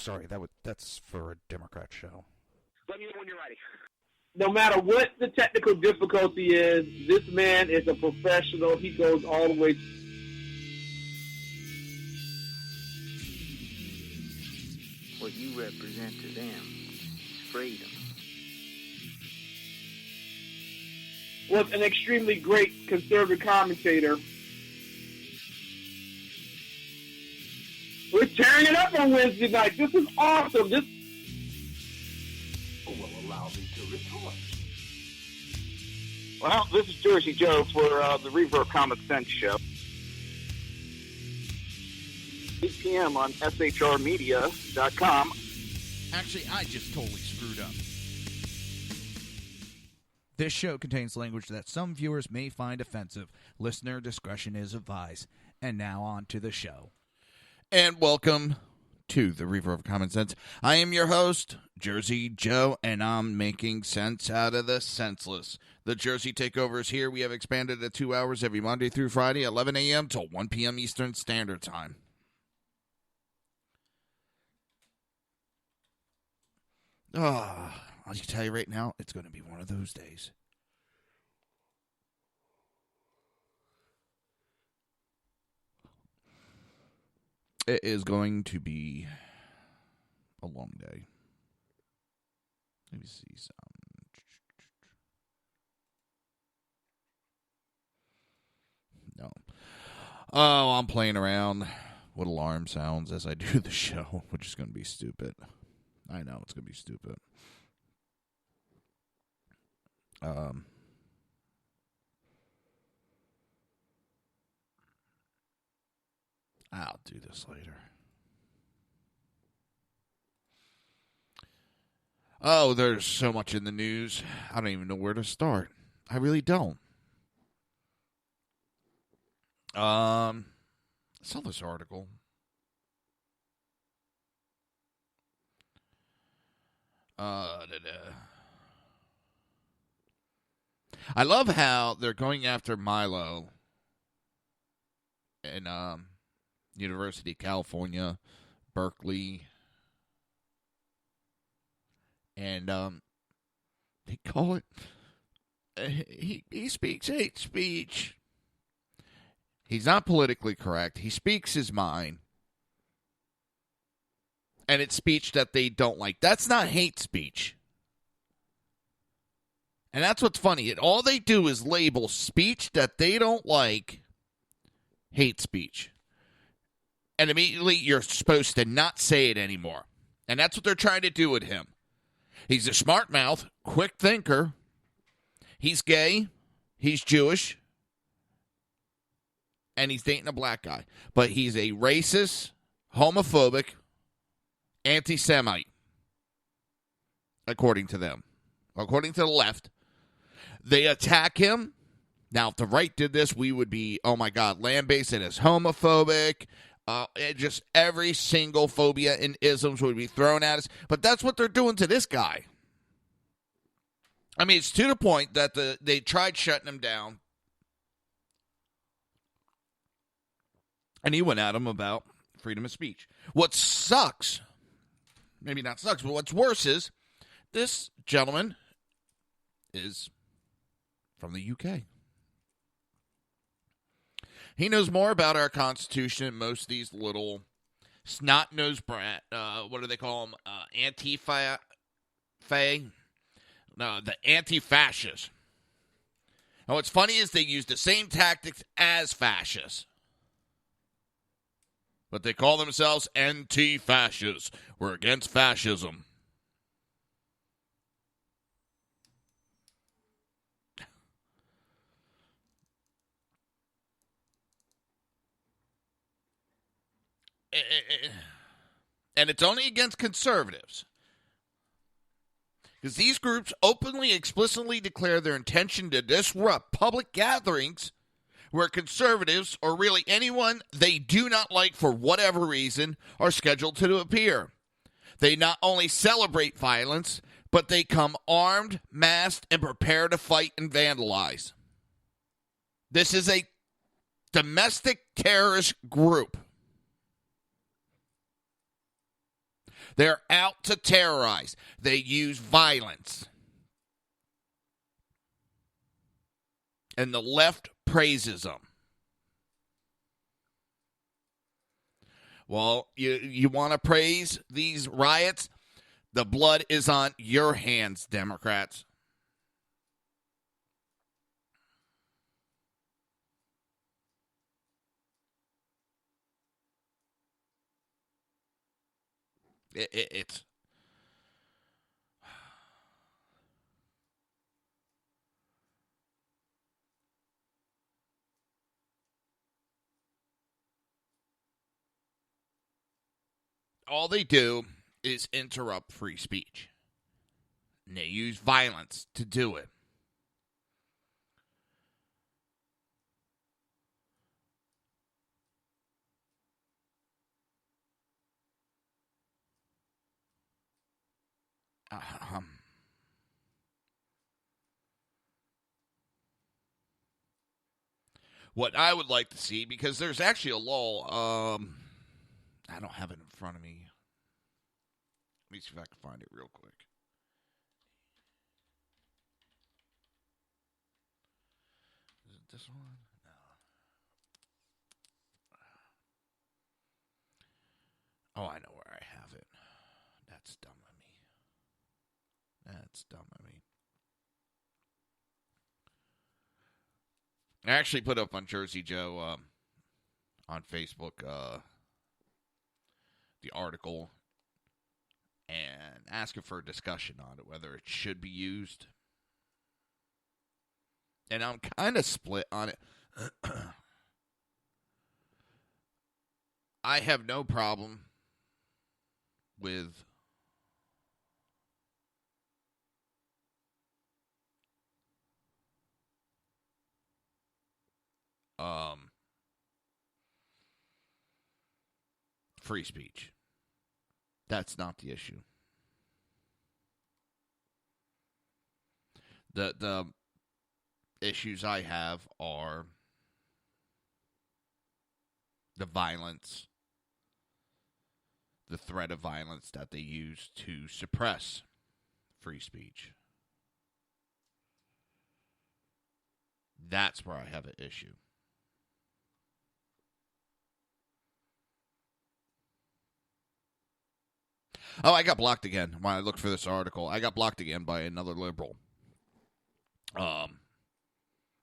sorry, that's for a Democrat show. Let me know when you're ready. No matter what the technical difficulty is, this man is a professional. He goes all the way. What you represent to them is freedom. Was an extremely great conservative commentator. We're tearing it up on Wednesday night. This is awesome. This will allow me to retort. Well, this is Jersey Joe for the Reaver of Common Sense show. 8 p.m. on shrmedia.com. Actually, I just totally screwed up. This show contains language that some viewers may find offensive. Listener discretion is advised. And now on to the show. And welcome to the Reaver of Common Sense. I am your host, Jersey Joe, and I'm making sense out of the senseless. The Jersey Takeover is here. We have expanded to 2 hours every Monday through Friday, 11 a.m. till 1 p.m. Eastern Standard Time. I'll just tell you right now, it's going to be one of those days. It is going to be a long day. Let me see some. No. Oh, I'm playing around with alarm sounds as I do the show, which is going to be stupid. I know it's going to be stupid. I'll do this later. Oh, there's so much in the news. I don't even know where to start. I really don't. I saw this article. I love how they're going after Milo in University of California, Berkeley, and they call it he speaks hate speech. He's not politically correct. He speaks his mind. And it's speech that they don't like. That's not hate speech. And that's what's funny. All they do is label speech that they don't like hate speech. And immediately you're supposed to not say it anymore. And that's what they're trying to do with him. He's a smart mouth, quick thinker. He's gay. He's Jewish. And he's dating a black guy. But he's a racist, homophobic, anti-Semite, according to them. According to the left, they attack him. Now, if the right did this, we would be, oh my God, lambasted as homophobic. Just every single phobia and isms would be thrown at us. But that's what they're doing to this guy. I mean, it's to the point that they tried shutting him down. And he went at him about freedom of speech. What sucks, maybe not sucks, but what's worse is this gentleman is from the UK. He knows more about our Constitution than most of these little snot-nosed brat, what do they call them, the anti-fascists. And what's funny is they use the same tactics as fascists. But they call themselves anti-fascists. We're against fascism. And it's only against conservatives. Because these groups openly, explicitly declare their intention to disrupt public gatherings where conservatives, or really anyone they do not like for whatever reason, are scheduled to appear. They not only celebrate violence, but they come armed, masked, and prepare to fight and vandalize. This is a domestic terrorist group. They're out to terrorize. They use violence. And the left praises them. Well, you want to praise these riots? The blood is on your hands, Democrats. It's all they do is interrupt free speech. And they use violence to do it. What I would like to see, because there's actually a law, I don't have it in front of me. Let me see if I can find it real quick. Is it this one? No. Oh, I know where I have it. That's dumb of me. That's dumb of me. I actually put up on Jersey Joe on Facebook the article and asking for a discussion on it, whether it should be used. And I'm kind of split on it. I have no problem with free speech. That's not the issue. The issues I have are the violence, the threat of violence that they use to suppress free speech. That's where I have an issue. Oh, I got blocked again when I looked for this article. I got blocked again by another liberal. I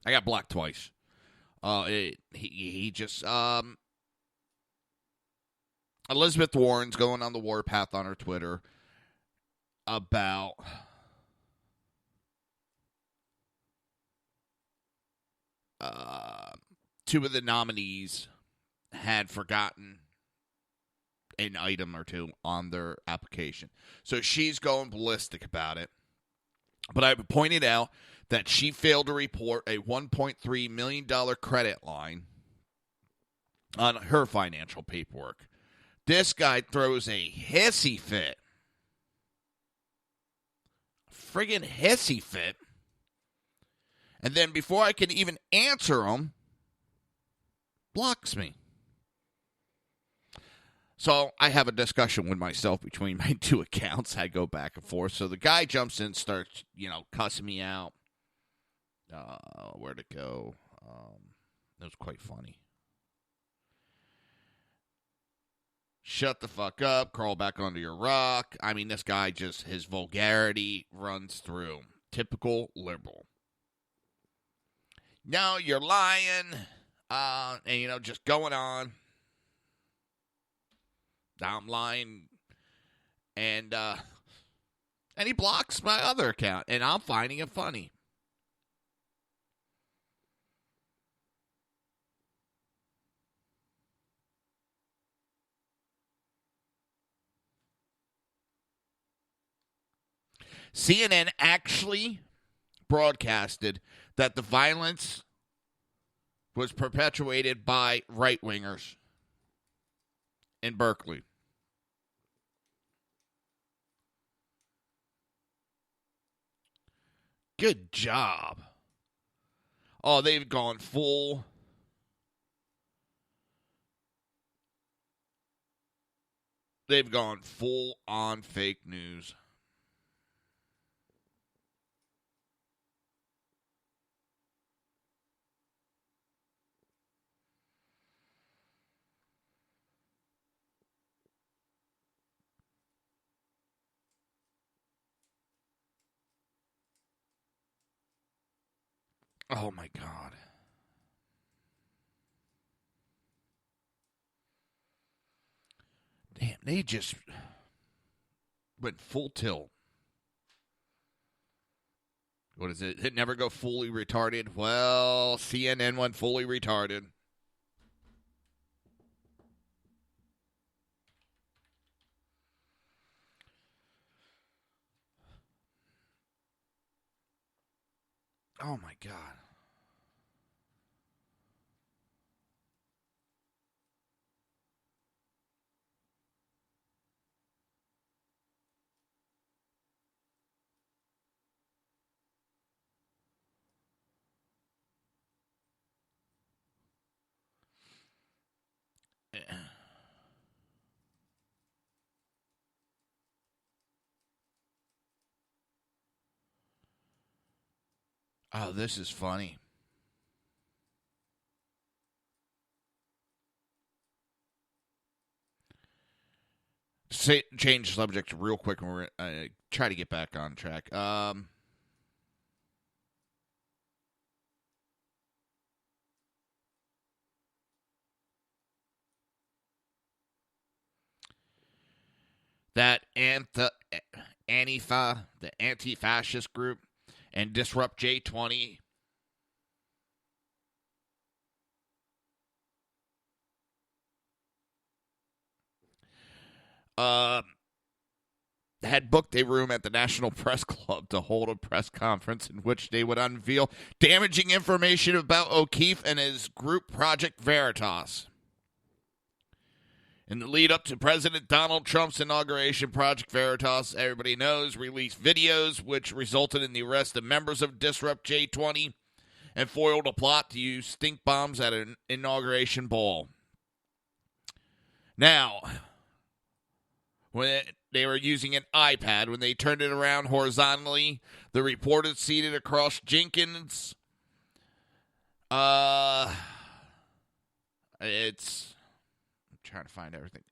got blocked twice. He just Elizabeth Warren's going on the warpath on her Twitter about two of the nominees had forgotten an item or two on their application. So she's going ballistic about it. But I pointed out that she failed to report a $1.3 million credit line on her financial paperwork. This guy throws a hissy fit. Friggin' hissy fit. And then before I can even answer him, blocks me. So I have a discussion with myself between my two accounts. I go back and forth. So the guy jumps in, starts, cussing me out. Where'd it go? It was quite funny. Shut the fuck up. Crawl back under your rock. I mean, this guy just, his vulgarity runs through. Typical liberal. No, you're lying. And, just going on. I'm lying. And he blocks my other account. And I'm finding it funny. CNN actually broadcasted that the violence was perpetuated by right-wingers in Berkeley. Good job. Oh, they've gone full. They've gone full on fake news. Oh my God. Damn, they just went full tilt. What is it? It never go fully retarded. Well, CNN went fully retarded. Oh my God. Oh, this is funny. Change subject real quick, and we're try to get back on track. That Antifa, the anti-fascist group, and Disrupt J20. Had booked a room at the National Press Club to hold a press conference in which they would unveil damaging information about O'Keefe and his group Project Veritas. In the lead up to President Donald Trump's inauguration, Project Veritas, everybody knows, released videos which resulted in the arrest of members of Disrupt J20 and foiled a plot to use stink bombs at an inauguration ball. Now, when they were using an iPad, when they turned it around horizontally, the reporter seated across Jenkins. It's... I'm trying to find everything.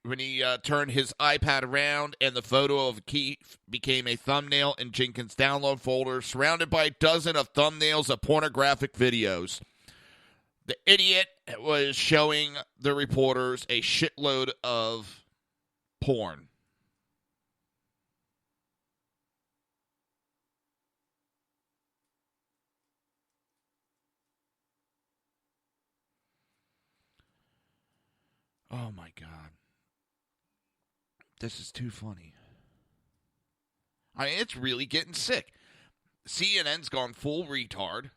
When he turned his iPad around and the photo of Keith became a thumbnail in Jenkins' download folder, surrounded by a dozen of thumbnails of pornographic videos. The idiot was showing the reporters a shitload of porn. Oh my God. This is too funny. I mean, it's really getting sick. CNN's gone full retard.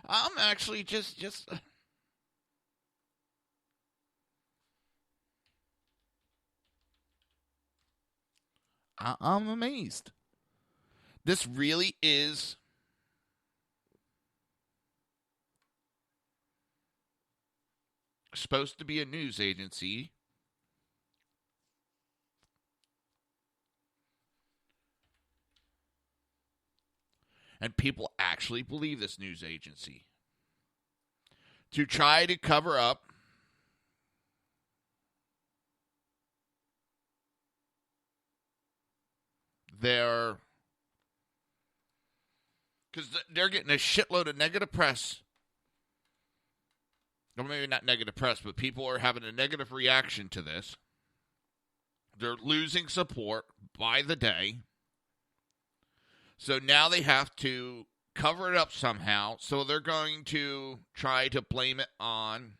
I'm actually just I'm amazed. This really is supposed to be a news agency. And people actually believe this news agency. To try to cover up because they're getting a shitload of negative press. Or maybe not negative press, but people are having a negative reaction to this. They're losing support by the day. So now they have to cover it up somehow. So they're going to try to blame it on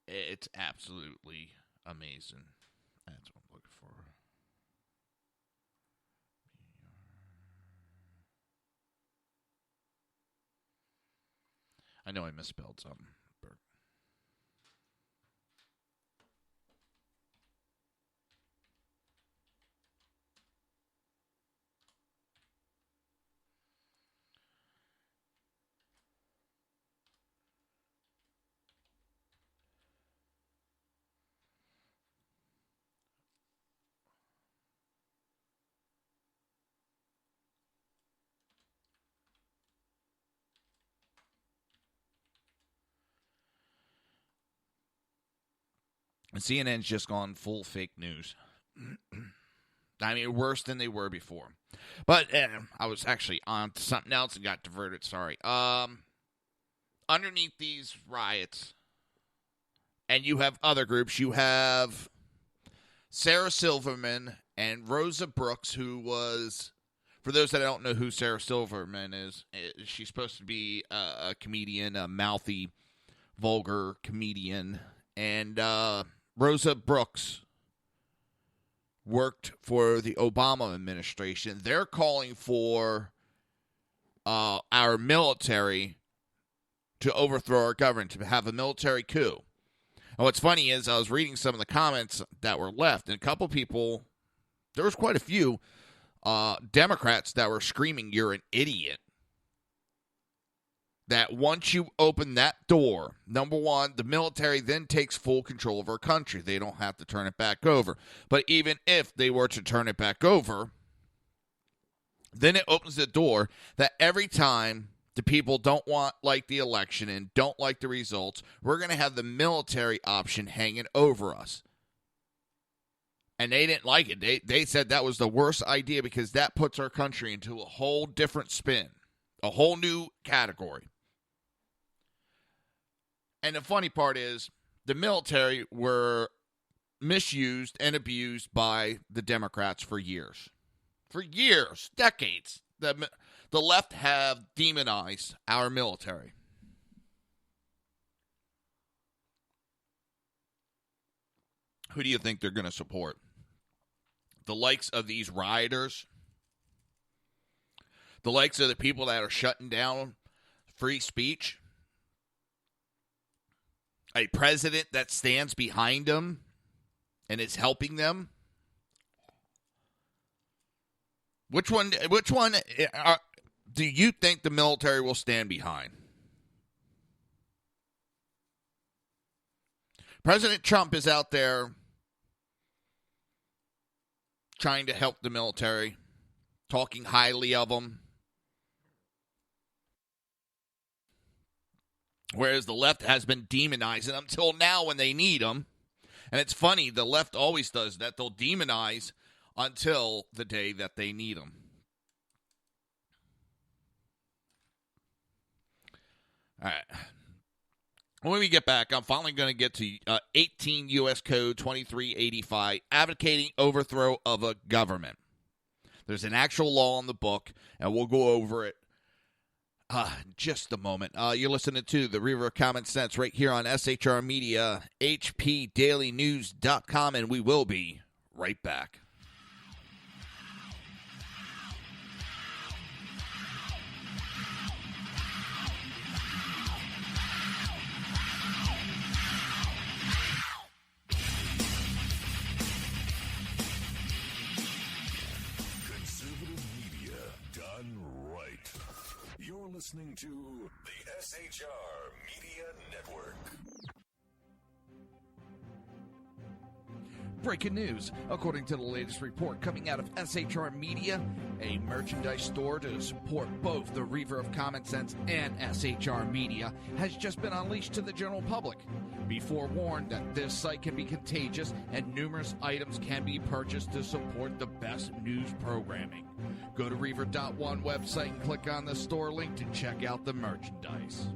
it's absolutely amazing. That's what I'm looking for. I know I misspelled something. And CNN's just gone full fake news. I mean, worse than they were before. But I was actually on to something else and got diverted. Sorry. Underneath these riots, and you have other groups. You have Sarah Silverman and Rosa Brooks, who was, for those that don't know who Sarah Silverman is, she's supposed to be a comedian, a mouthy, vulgar comedian. And Rosa Brooks worked for the Obama administration. They're calling for our military to overthrow our government, to have a military coup. And what's funny is I was reading some of the comments that were left, and a couple people, there was quite a few Democrats that were screaming, "You're an idiot." That once you open that door, number one, the military then takes full control of our country. They don't have to turn it back over. But even if they were to turn it back over, then it opens the door that every time the people don't like the election and don't like the results, we're going to have the military option hanging over us. And they didn't like it. They said that was the worst idea because that puts our country into a whole different spin, a whole new category. And the funny part is the military were misused and abused by the Democrats for years. For years, decades. The left have demonized our military. Who do you think they're going to support? The likes of these rioters? The likes of the people that are shutting down free speech? A president that stands behind them and is helping them? Which one do you think the military will stand behind? President Trump is out there trying to help the military, talking highly of them. Whereas the left has been demonizing until now when they need them. And it's funny, the left always does that. They'll demonize until the day that they need them. All right. When we get back, I'm finally going to get to 18 U.S. Code 2385, advocating overthrow of a government. There's an actual law in the book, and we'll go over it just a moment. You're listening to the Reaver of Common Sense right here on SHR Media, HPDailyNews.com, and we will be right back. listening to the SHR Media Network. Breaking news. According to the latest report coming out of SHR Media, a merchandise store to support both the Reaver of Common Sense and SHR Media has just been unleashed to the general public. Be forewarned that this site can be contagious and numerous items can be purchased to support the best news programming. Go to Reaver.one website and click on the store link to check out the merchandise.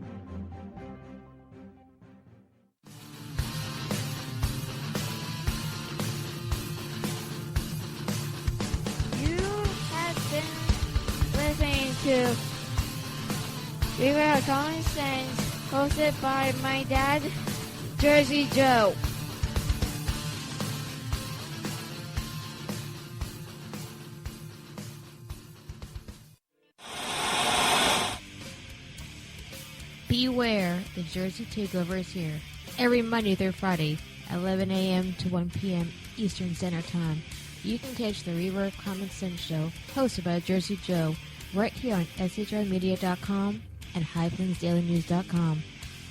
Listening to Reaver of Common Sense, hosted by my dad, Jersey Joe. Beware, the Jersey Takeover is here. Every Monday through Friday, 11 a.m. to 1 p.m. Eastern Standard Time. You can catch the Reaver of Common Sense show, hosted by Jersey Joe, right here on shrmedia.com and highplainsdailynews.com.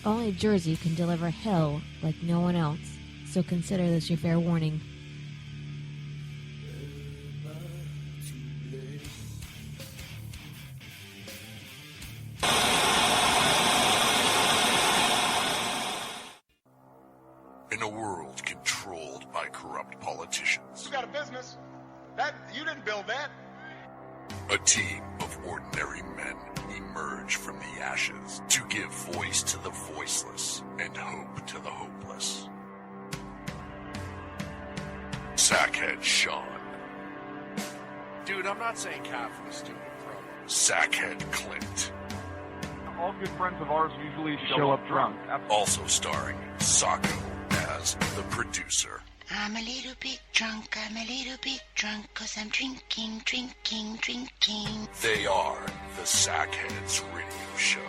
Only Jersey can deliver hell like no one else, so consider this your fair warning. In a world controlled by corrupt politicians, You got a business. You didn't build that. a team of ordinary men emerge from the ashes to give voice to the voiceless and hope to the hopeless. Sackhead Sean. Dude, I'm not saying calf for the stupid pro. Sackhead Clint. All good friends of ours usually show up drunk. Also starring Sacco as the producer. I'm a little bit drunk, 'cause I'm drinking. They are the Sackheads Radio Show.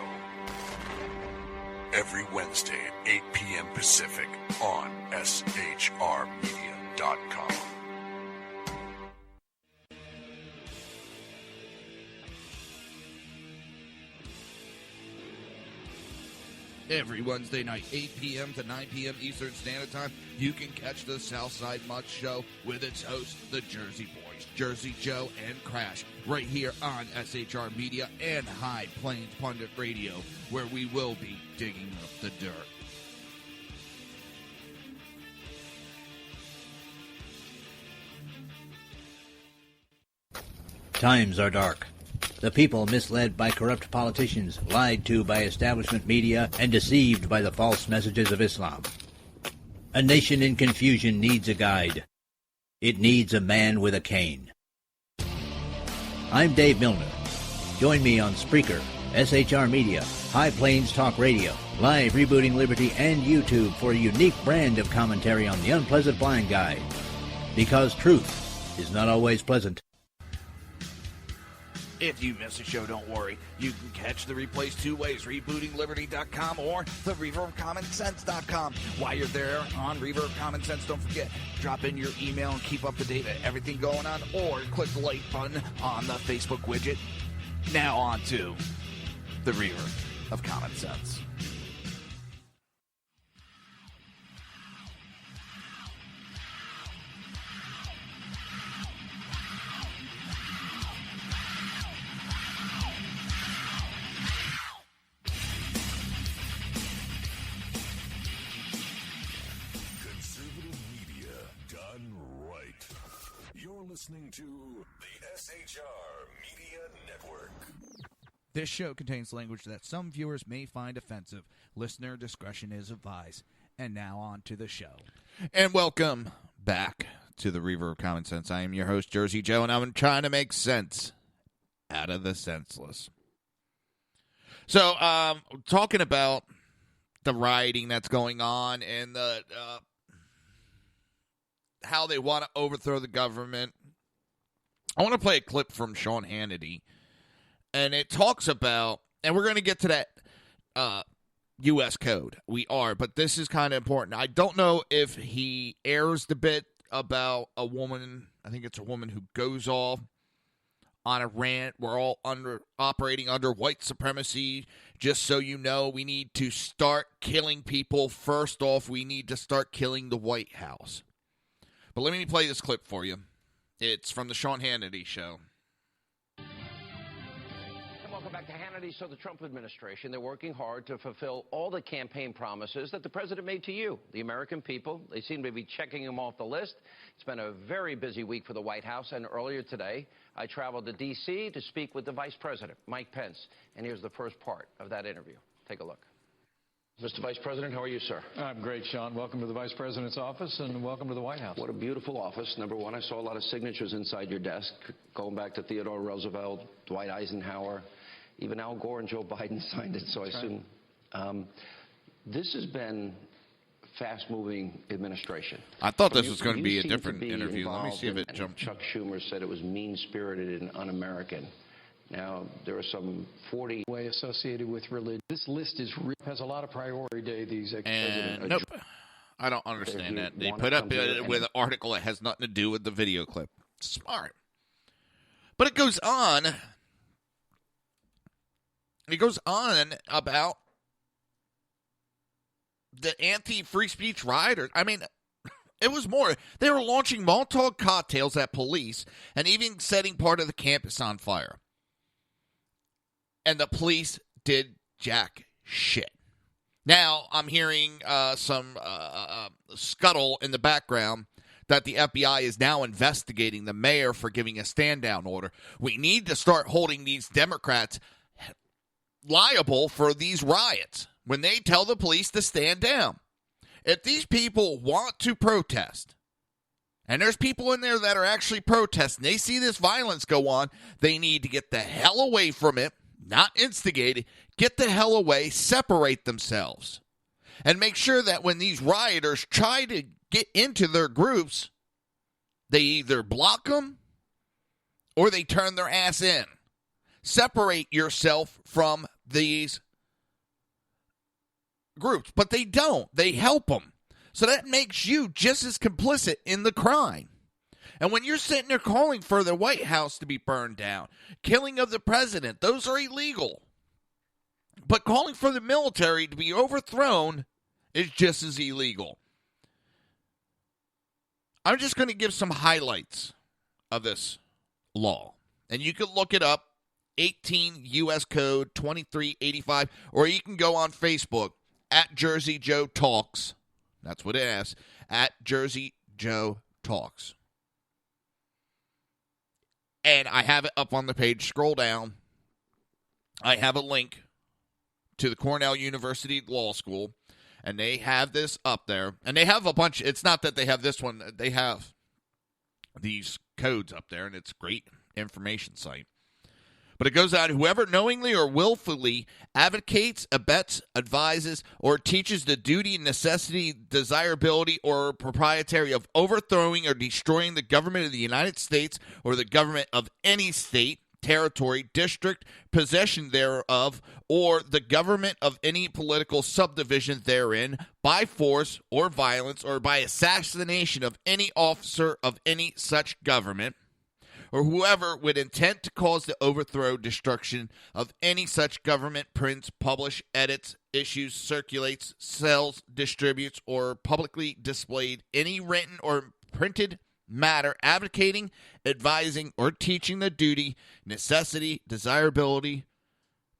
Every Wednesday at 8 p.m. Pacific on shrmedia.com. Every Wednesday night, 8 p.m. to 9 p.m. Eastern Standard Time, you can catch the Southside Mutt Show with its hosts, the Jersey Boys, Jersey Joe and Crash, right here on SHR Media and High Plains Pundit Radio, where we will be digging up the dirt. Times are dark. The people misled by corrupt politicians, lied to by establishment media, and deceived by the false messages of Islam. A nation in confusion needs a guide. It needs a man with a cane. I'm Dave Milner. Join me on Spreaker, SHR Media, High Plains Talk Radio, Live Rebooting Liberty, and YouTube for a unique brand of commentary on the unpleasant blind guide. Because truth is not always pleasant. If you miss a show, don't worry. You can catch the replays two ways, rebootingliberty.com or the reaverofcommonsense.com. While you're there on Reaver of Common Sense, don't forget, drop in your email and keep up to date with everything going on, or click the like button on the Facebook widget. Now on to the Reaver of Common Sense. Listening to the SHR Media Network. This show contains language that some viewers may find offensive. Listener discretion is advised. And now on to the show. And welcome back to the Reaver of Common Sense. I am your host, Jersey Joe, and I'm trying to make sense out of the senseless. So, talking about the rioting that's going on and the how they want to overthrow the government. I want to play a clip from Sean Hannity, and it talks about, and we're going to get to that U.S. code. We are, but this is kind of important. I don't know if he airs the bit about a woman, I think it's a woman who goes off on a rant. We're all operating under white supremacy. Just so you know, we need to start killing people. First off, we need to start killing the White House. But let me play this clip for you. It's from the Sean Hannity show. Welcome back to Hannity. So the Trump administration, they're working hard to fulfill all the campaign promises that the president made to you, the American people. They seem to be checking them off the list. It's been a very busy week for the White House, and earlier today, I traveled to D.C. to speak with the Vice President, Mike Pence. And here's the first part of that interview. Take a look. Mr. Vice President, how are you, sir? I'm great, Sean. Welcome to the Vice President's office, and welcome to the White House. What a beautiful office. Number one, I saw a lot of signatures inside your desk, going back to Theodore Roosevelt, Dwight Eisenhower. Even Al Gore and Joe Biden signed it, so I assume. This has been fast-moving administration. I thought this was going to be a different interview. Let me see if it jumped. Chuck Schumer said it was mean-spirited and un-American. Now, there are some 40 way associated with religion. This list has a lot of priority day. These and nope, I don't understand that. They put up with an article that has nothing to do with the video clip. Smart, but it goes on. It goes on about the anti-free speech rioters. I mean, it was more. They were launching Molotov cocktails at police and even setting part of the campus on fire. And the police did jack shit. Now, I'm hearing some scuttle in the background that the FBI is now investigating the mayor for giving a stand-down order. We need to start holding these Democrats liable for these riots when they tell the police to stand down. If these people want to protest, and there's people in there that are actually protesting, they see this violence go on, they need to get the hell away from it. Not instigate it, get the hell away, separate themselves, and make sure that when these rioters try to get into their groups, they either block them or they turn their ass in. Separate yourself from these groups, but they don't. They help them. So that makes you just as complicit in the crime. And when you're sitting there calling for the White House to be burned down, killing of the president, those are illegal. But calling for the military to be overthrown is just as illegal. I'm just going to give some highlights of this law. And you can look it up, 18 U.S. Code 2385, or you can go on Facebook at Jersey Joe Talks. That's what it is, at Jersey Joe Talks. And I have it up on the page. Scroll down. I have a link to the Cornell University Law School, and they have this up there. And they have a bunch. It's not that they have this one. They have these codes up there, and it's a great information site. But it goes on, whoever knowingly or willfully advocates, abets, advises, or teaches the duty, necessity, desirability, or proprietary of overthrowing or destroying the government of the United States or the government of any state, territory, district, possession thereof, or the government of any political subdivision therein, by force or violence, or by assassination of any officer of any such government, or whoever with intent to cause the overthrow, destruction of any such government, prints, publish, edits, issues, circulates, sells, distributes, or publicly displayed any written or printed matter advocating, advising, or teaching the duty, necessity, desirability,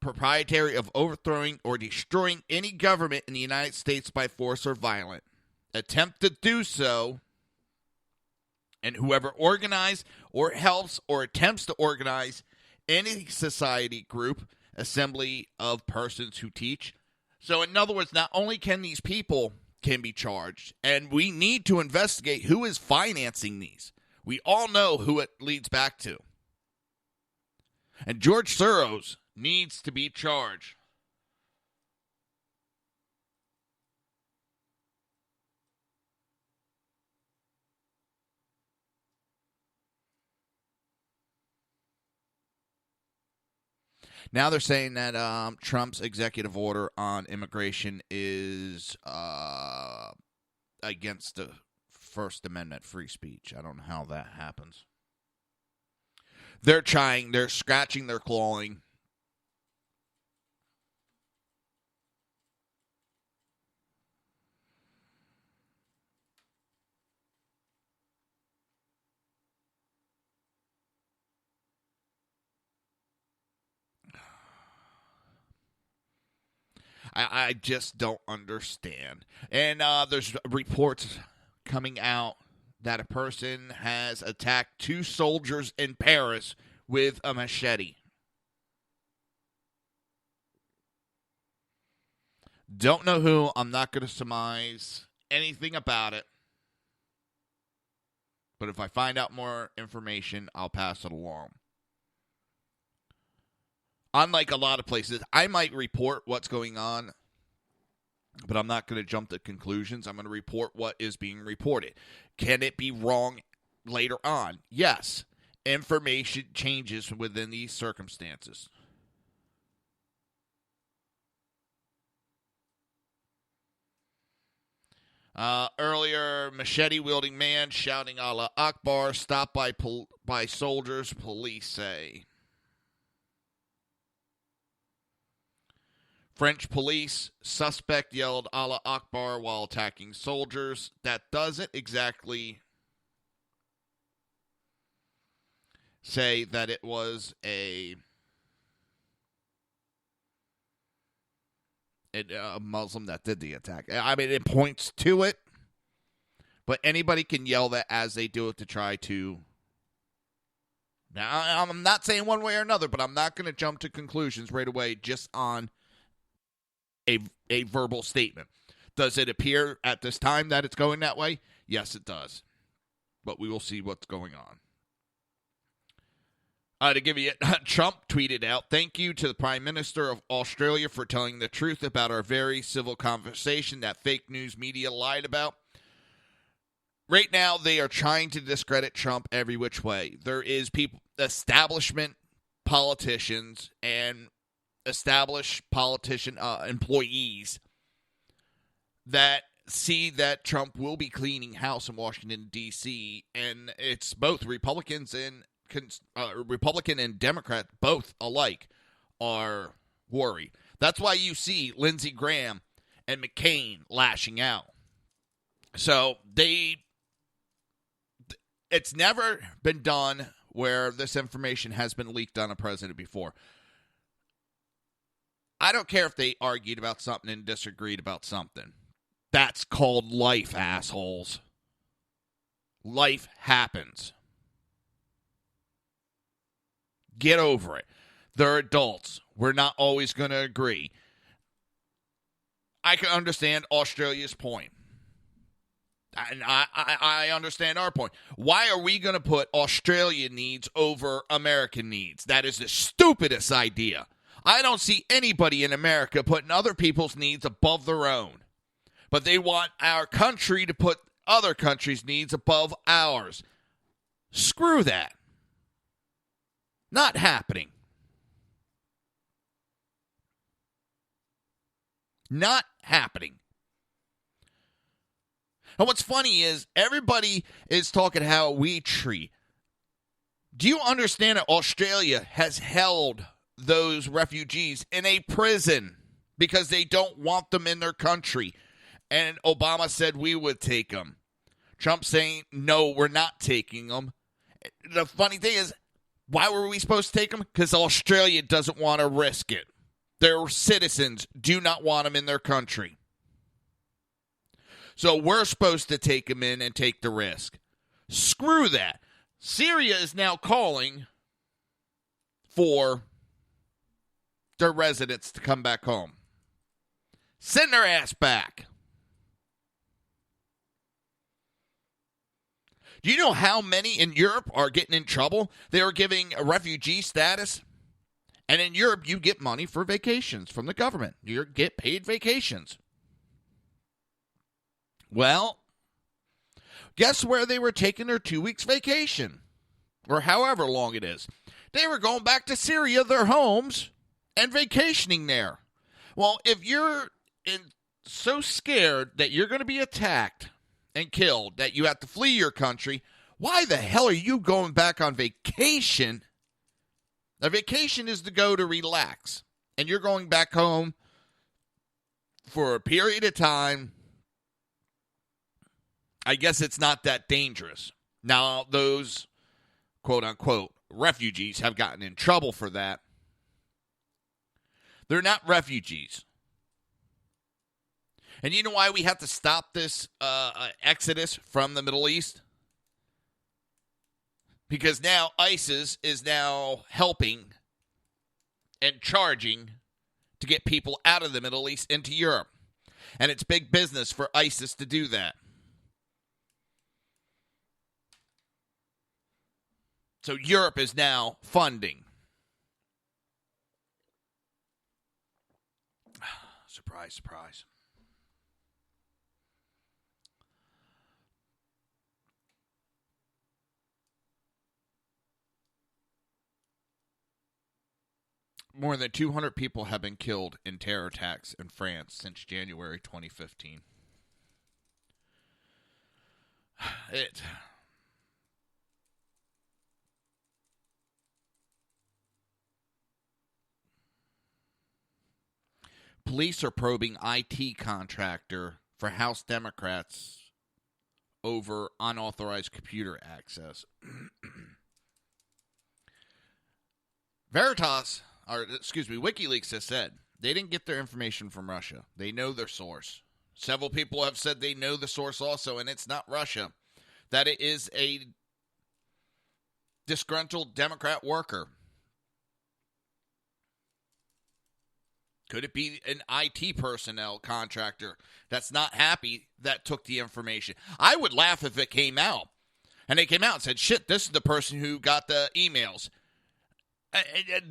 proprietary of overthrowing or destroying any government in the United States by force or violence. Attempt to do so, and whoever organizes or helps or attempts to organize any society, group, assembly of persons who teach. So in other words, not only can these people can be charged, and we need to investigate who is financing these. We all know who it leads back to. And George Soros needs to be charged. Now they're saying that Trump's executive order on immigration is against the First Amendment free speech. I don't know how that happens. They're trying, they're scratching, they're clawing. I just don't understand. And there's reports coming out that a person has attacked 2 soldiers in Paris with a machete. Don't know who. I'm not going to surmise anything about it. But if I find out more information, I'll pass it along. Unlike a lot of places, I might report what's going on, but I'm not going to jump to conclusions. I'm going to report what is being reported. Can it be wrong later on? Yes. Information changes within these circumstances. Earlier, machete-wielding man shouting Allah Akbar, stopped by soldiers, police say. French police, suspect yelled Allah Akbar while attacking soldiers. That doesn't exactly say that it was a Muslim that did the attack. I mean, it points to it, but anybody can yell that as they do it to try to... Now, I'm not saying one way or another, but I'm not going to jump to conclusions right away just on a verbal statement. Does it appear at this time that it's going that way? Yes, it does. But we will see what's going on. To give you Trump tweeted out, "Thank you to the Prime Minister of Australia for telling the truth about our very civil conversation that fake news media lied about." Right now, they are trying to discredit Trump every which way. There is people, establishment politicians, and established politician employees that see that Trump will be cleaning house in Washington, D.C., and it's both Republican and Democrat, both alike, are worried. That's why you see Lindsey Graham and McCain lashing out. So it's never been done where this information has been leaked on a president before. I don't care if they argued about something and disagreed about something. That's called life, assholes. Life happens. Get over it. They're adults. We're not always going to agree. I can understand Australia's point. And I understand our point. Why are we going to put Australian needs over American needs? That is the stupidest idea. I don't see anybody in America putting other people's needs above their own. But they want our country to put other countries' needs above ours. Screw that. Not happening. Not happening. And what's funny is everybody is talking how we treat. Do you understand that Australia has held those refugees in a prison because they don't want them in their country? And Obama said we would take them. Trump saying, no, we're not taking them. The funny thing is, why were we supposed to take them? Because Australia doesn't want to risk it. Their citizens do not want them in their country. So we're supposed to take them in and take the risk. Screw that. Syria is now calling for their residents to come back home. Send their ass back. Do you know how many in Europe are getting in trouble? They are giving a refugee status. And in Europe, you get money for vacations from the government. You get paid vacations. Well, guess where they were taking their 2 weeks vacation? Or however long it is. They were going back to Syria, their homes, and vacationing there. Well, if you're so scared that you're going to be attacked and killed that you have to flee your country, why the hell are you going back on vacation A vacation is to go to relax. And you're going back home for a period of time. I guess it's not that dangerous. Now, those quote-unquote refugees have gotten in trouble for that. They're not refugees. And you know why we have to stop this exodus from the Middle East? Because now ISIS is now helping and charging to get people out of the Middle East into Europe. And it's big business for ISIS to do that. So Europe is now funding. Surprise, surprise. More than 200 people have been killed in terror attacks in France since January 2015. Police are probing IT contractor for House Democrats over unauthorized computer access. WikiLeaks has said they didn't get their information from Russia. They know their source. Several people have said they know the source also, and it's not Russia. That it is a disgruntled Democrat worker. Could it be an IT personnel contractor that's not happy that took the information? I would laugh if it came out. And they came out and said, shit, this is the person who got the emails.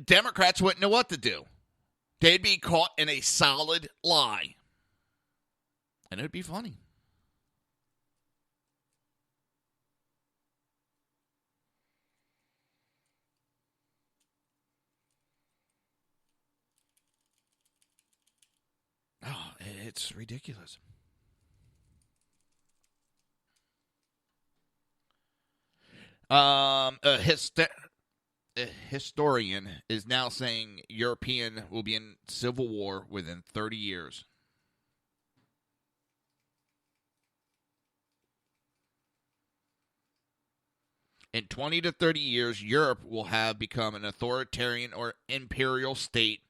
Democrats wouldn't know what to do. They'd be caught in a solid lie. And it would be funny. Oh, it's ridiculous. A historian is now saying European will be in civil war within 30 years. In 20 to 30 years, Europe will have become an authoritarian or imperial state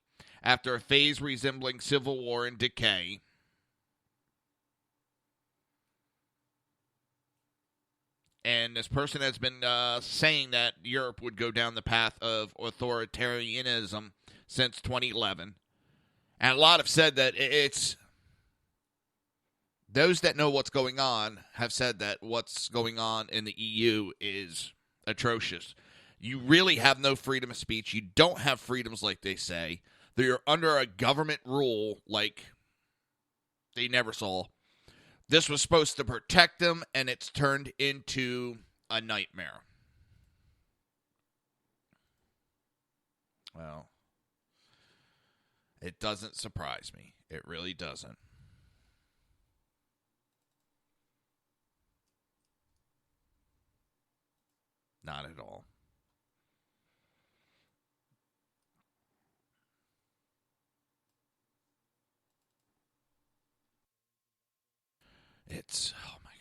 after a phase resembling civil war and decay. And this person has been saying that Europe would go down the path of authoritarianism since 2011. And a lot have said that it's... Those that know what's going on have said that what's going on in the EU is atrocious. You really have no freedom of speech. You don't have freedoms like they say. They're under a government rule like they never saw. This was supposed to protect them, and it's turned into a nightmare. Well, it doesn't surprise me. It really doesn't. Not at all. It's, oh my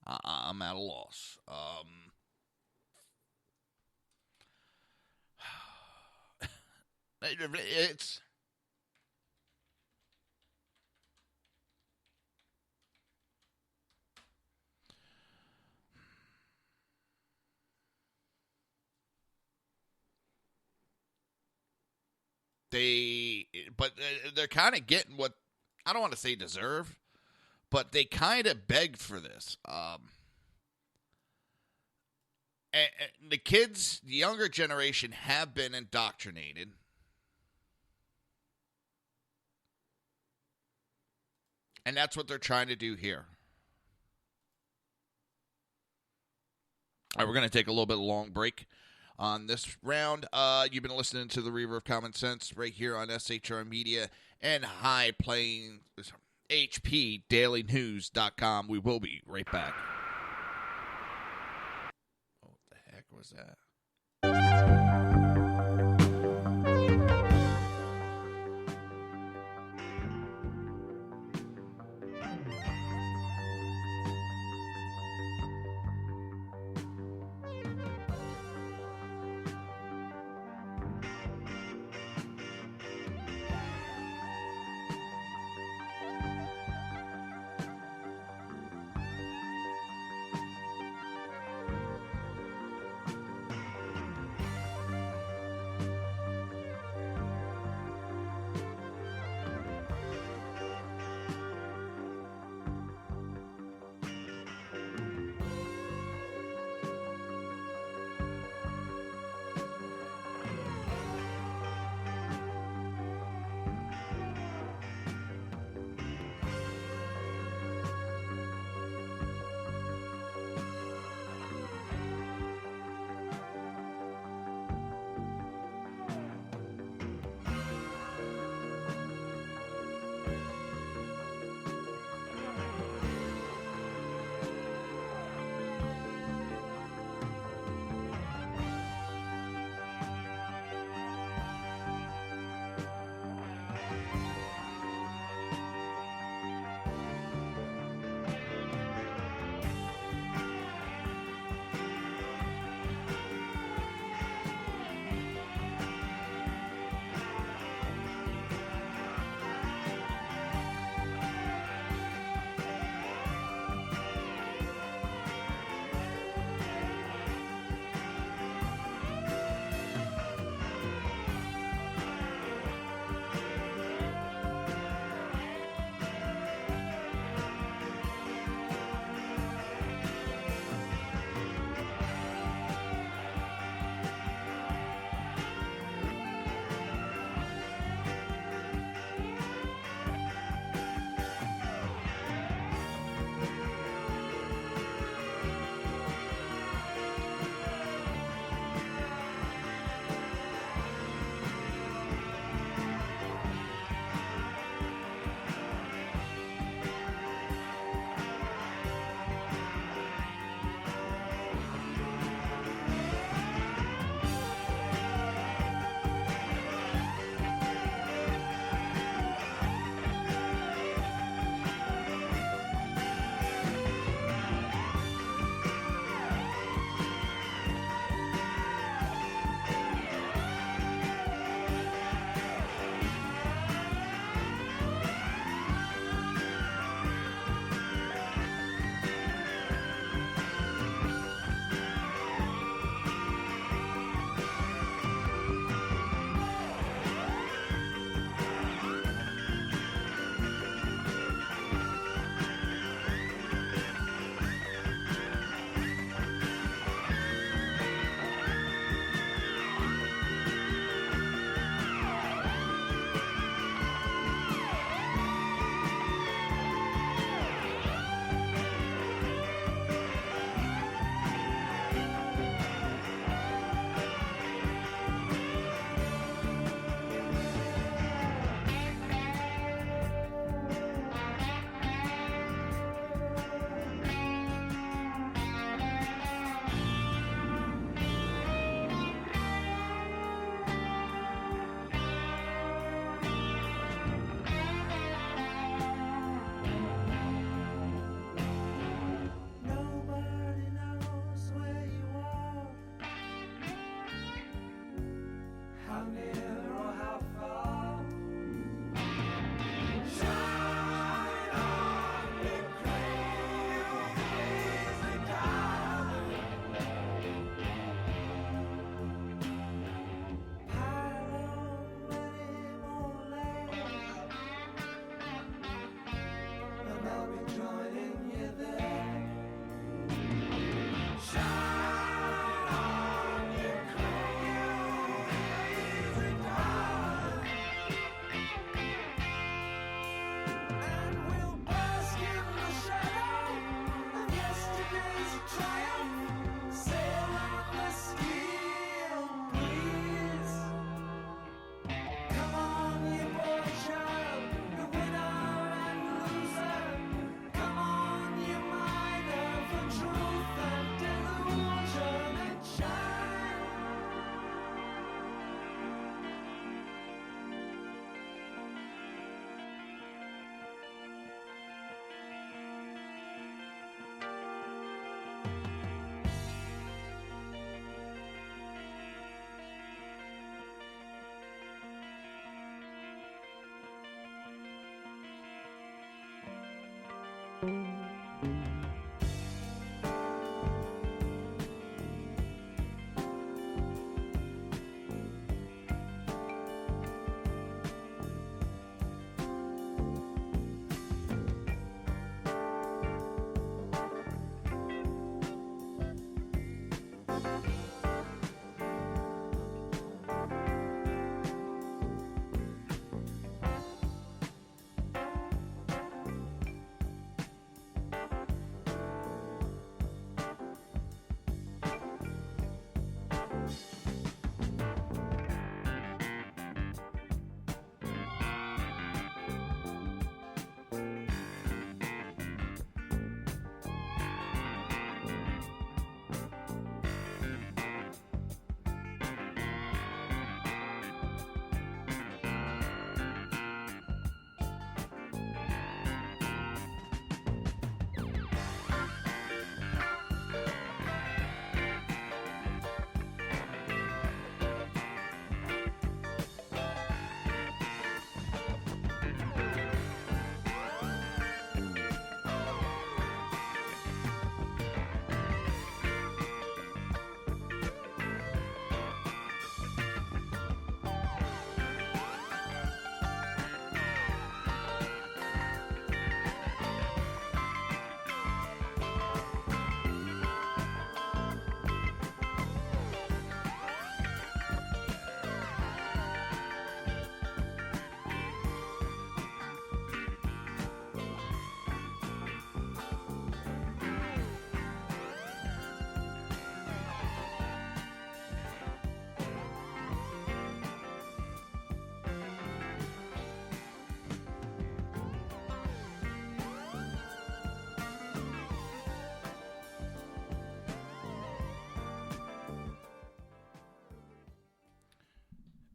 God. I'm at a loss. It's... They're kind of getting what, I don't want to say deserve, but they kind of begged for this. And the kids, the younger generation, have been indoctrinated. And that's what they're trying to do here. All right, we're going to take a little bit of a long break on this round. You've been listening to the Reaver of Common Sense right here on SHR Media and High Plains hpdailynews.com. We will be right back. What the heck was that?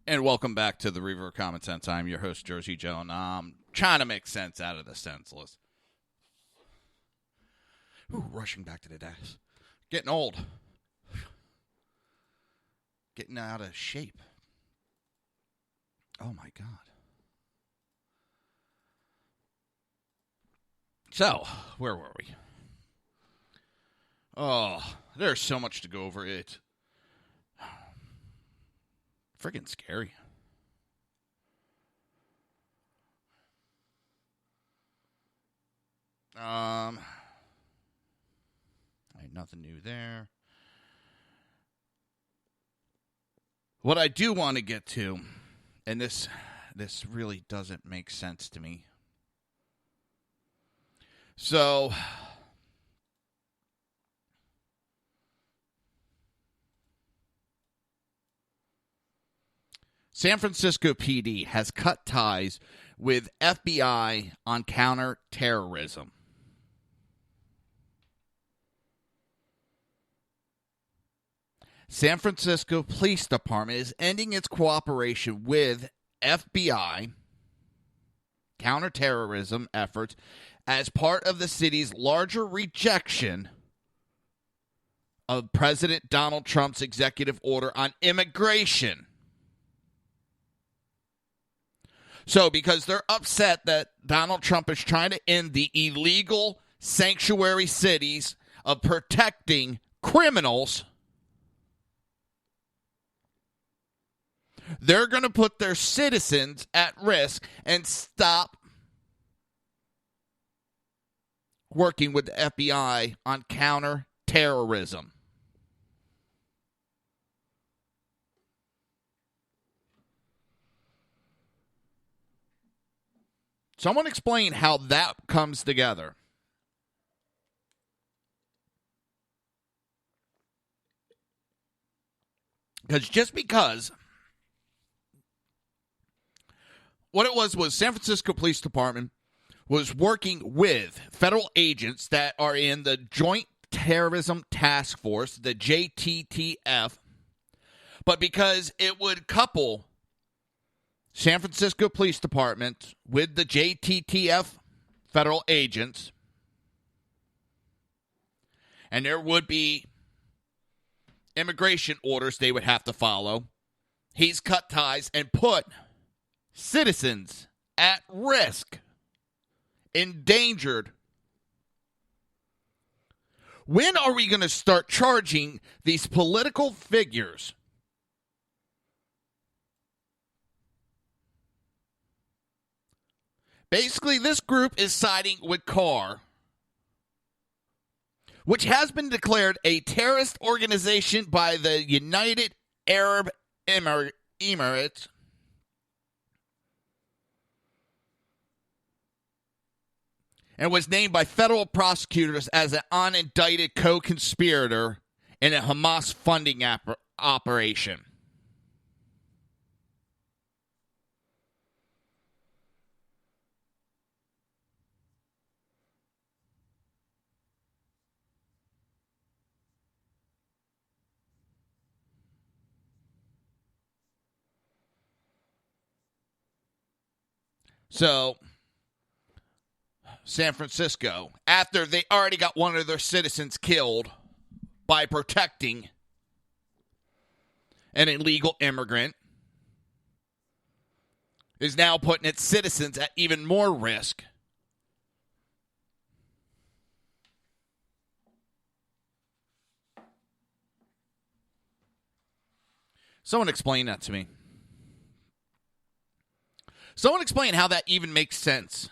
And welcome back to the Reaver of Common Sense. I'm your host, Jersey Joe, and I'm trying to make sense out of the senseless. Ooh, rushing back to the desk. Getting old. Getting out of shape. Oh, my God. So, where were we? Oh, there's so much to go over. It's freaking scary. Nothing new there. What I do want to get to, and this really doesn't make sense to me. So, San Francisco PD has cut ties with FBI on counterterrorism. San Francisco Police Department is ending its cooperation with FBI counterterrorism efforts as part of the city's larger rejection of President Donald Trump's executive order on immigration. So, because they're upset that Donald Trump is trying to end the illegal sanctuary cities of protecting criminals, they're going to put their citizens at risk and stop working with the FBI on counterterrorism. Someone explain how that comes together. Because what it was San Francisco Police Department was working with federal agents that are in the Joint Terrorism Task Force, the JTTF, but because it would couple San Francisco Police Department with the JTTF federal agents, and there would be immigration orders they would have to follow, he's cut ties and put citizens at risk, endangered When are we going to start charging these political figures basically, this group is siding with Carr, which has been declared a terrorist organization by the United Arab Emirates. And was named by federal prosecutors as an unindicted co-conspirator in a Hamas funding operation. So, San Francisco, after they already got one of their citizens killed by protecting an illegal immigrant, is now putting its citizens at even more risk. Someone explain that to me. Someone explain how that even makes sense.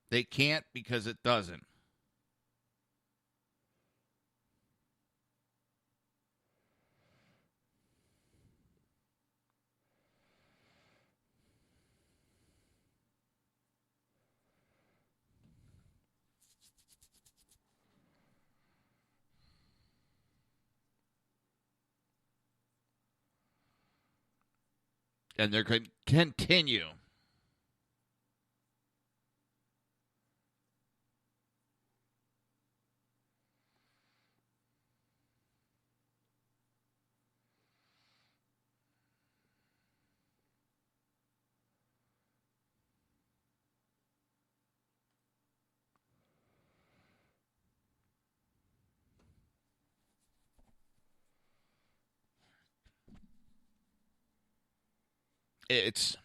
They can't because it doesn't. And they're going to continue. It's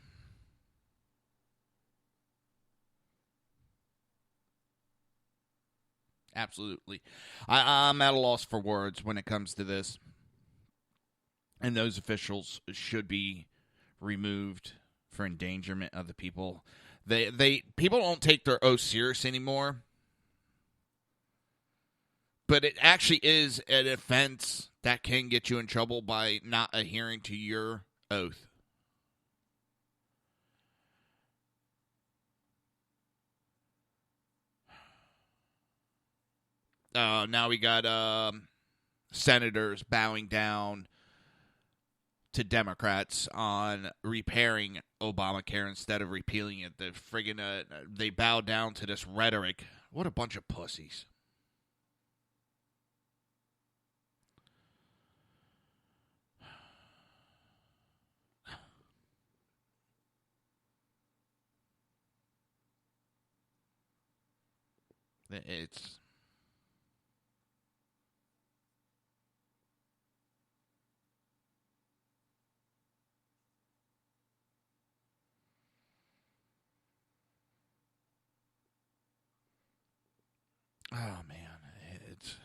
absolutely. I'm at a loss for words when it comes to this. And those officials should be removed for endangerment of the people. People don't take their oath serious anymore. But it actually is an offense that can get you in trouble by not adhering to your oath. Now we got senators bowing down to Democrats on repairing Obamacare instead of repealing it. They bow down to this rhetoric. What a bunch of pussies. It's oh man, it's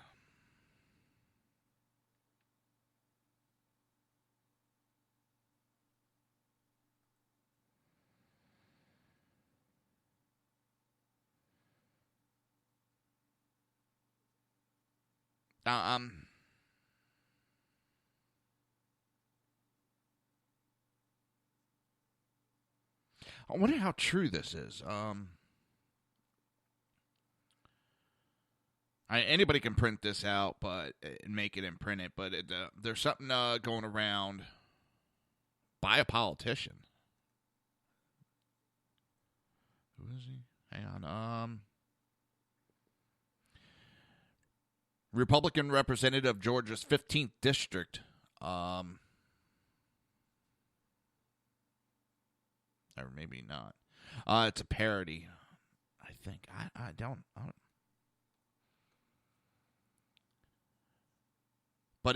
I wonder how true this is. Anybody can print this out, but and make it and print it. But there's something going around by a politician. Who is he? Hang on. Republican representative of Georgia's 15th district. Or maybe not. It's a parody. I think. I don't. But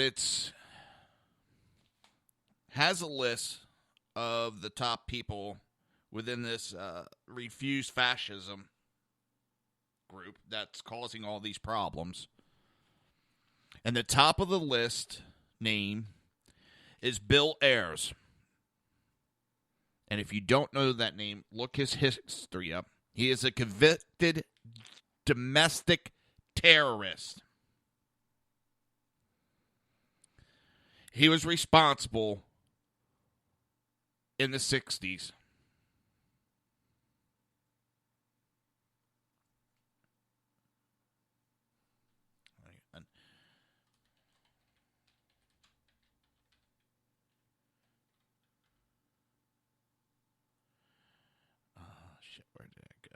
has a list of the top people within this refuse fascism group that's causing all these problems. And the top of the list name is Bill Ayers. And if you don't know that name, look his history up. He is a convicted domestic terrorist. He was responsible in the 60s. Shit, where did it go?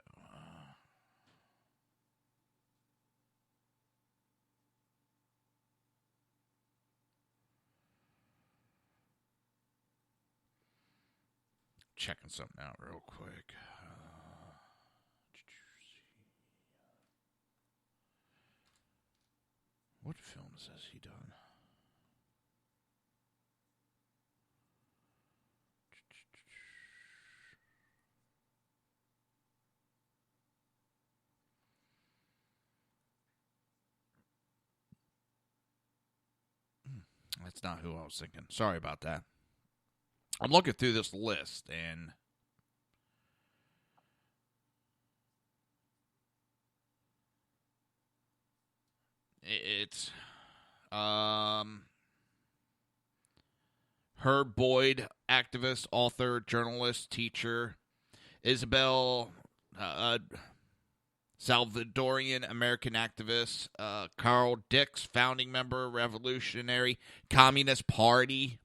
Checking something out real quick. What films has he done? That's not who I was thinking. Sorry about that. I'm looking through this list, and it's Herb Boyd, activist, author, journalist, teacher. Isabel, Salvadorian American activist. Carl Dix, founding member, Revolutionary Communist Party.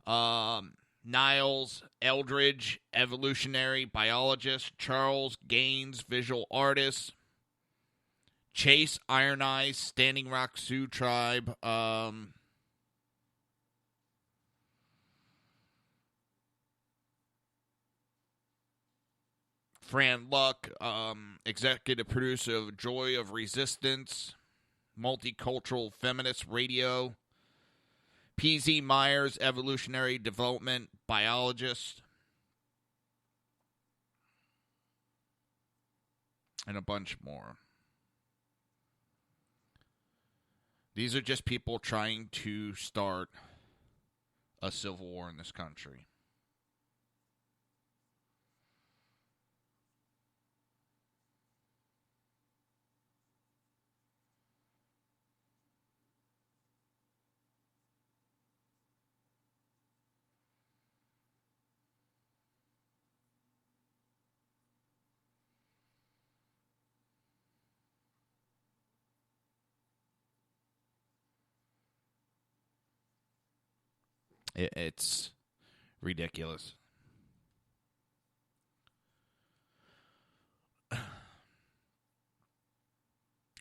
Niles Eldridge, evolutionary biologist. Charles Gaines, visual artist. Chase Iron Eyes, Standing Rock Sioux Tribe. Fran Luck, executive producer of Joy of Resistance, Multicultural Feminist Radio. P.Z. Myers, evolutionary development biologist. And a bunch more. These are just people trying to start a civil war in this country. It's ridiculous.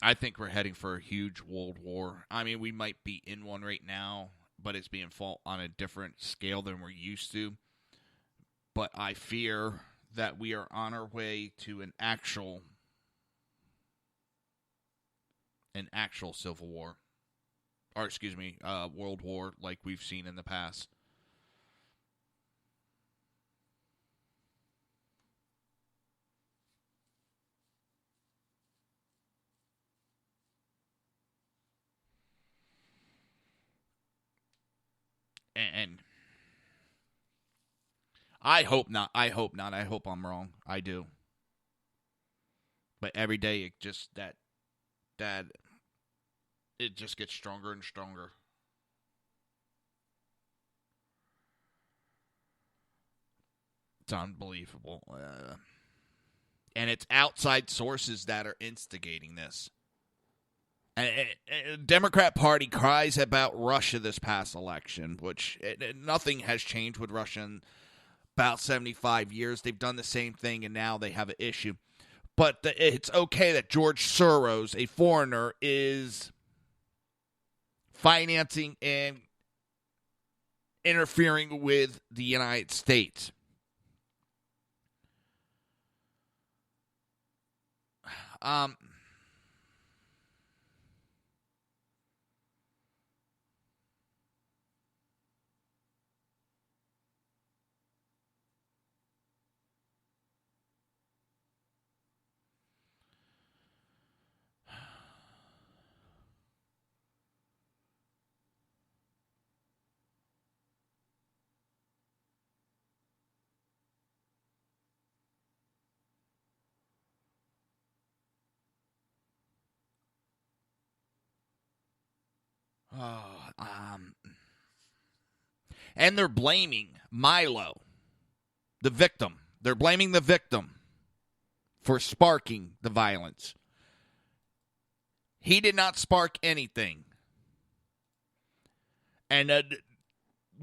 I think we're heading for a huge world war. I mean, we might be in one right now, but it's being fought on a different scale than we're used to. But I fear that we are on our way to an actual civil war. Or, excuse me, world war like we've seen in the past. And I hope not. I hope not. I hope I'm wrong. I do. But every day it just that it just gets stronger and stronger. It's unbelievable. And it's outside sources that are instigating this. And the Democrat Party cries about Russia this past election, which nothing has changed with Russia in about 75 years. They've done the same thing, and now they have an issue. But it's okay that George Soros, a foreigner, is financing and interfering with the United States. And they're blaming Milo, the victim. They're blaming the victim for sparking the violence. He did not spark anything. And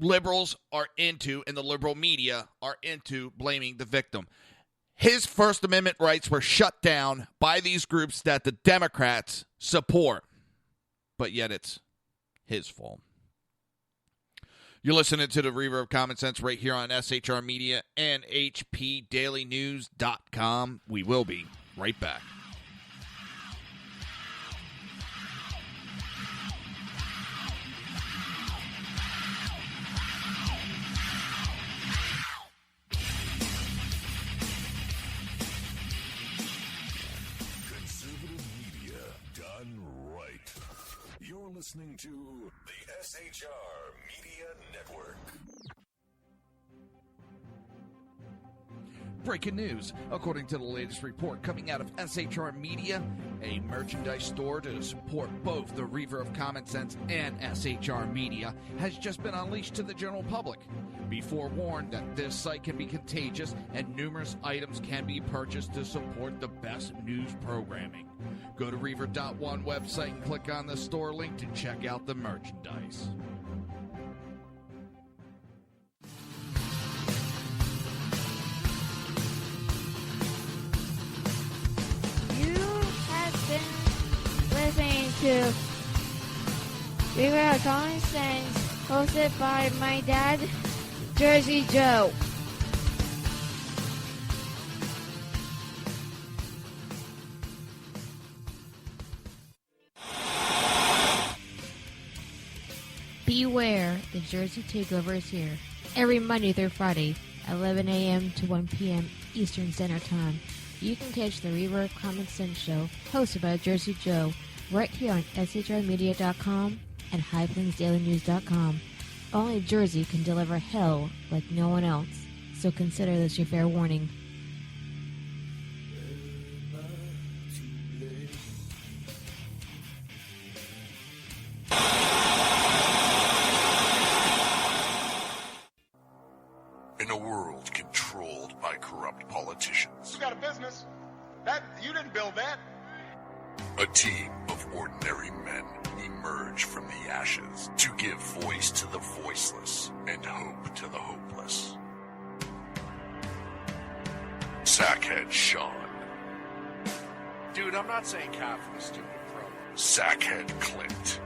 liberals are into, and the liberal media are into blaming the victim. His First Amendment rights were shut down by these groups that the Democrats support. But yet it's his fault. You're listening to the Reaver of Common Sense right here on SHR Media and HPDailyNews.com. We will be right back. Listening to the SHR Media Network. Breaking news. According to the latest report coming out of SHR Media, a merchandise store to support both the Reaver of Common Sense and SHR Media has just been unleashed to the general public. Be forewarned that this site can be contagious and numerous items can be purchased to support the best news programming. Go to Reaver.one website and click on the store link to check out the merchandise. You have been listening to Reaver of Common Sense, hosted by my dad, Jersey Joe. Beware, the Jersey Takeover is here. Every Monday through Friday, 11 a.m. to 1 p.m. Eastern Standard Time. You can catch the Reaver of Common Sense show, hosted by Jersey Joe, right here on SHRmedia.com and HighPlainsDailyNews.com. Only Jersey can deliver hell like no one else, so consider this your fair warning. In a world controlled by corrupt politicians, You got a business. That you didn't build that. a team of ordinary men emerge from the ashes to give voice to the voiceless and hope to the hopeless. Sackhead Sean, Dude, I'm not saying half of the stupid program. Sackhead Clint,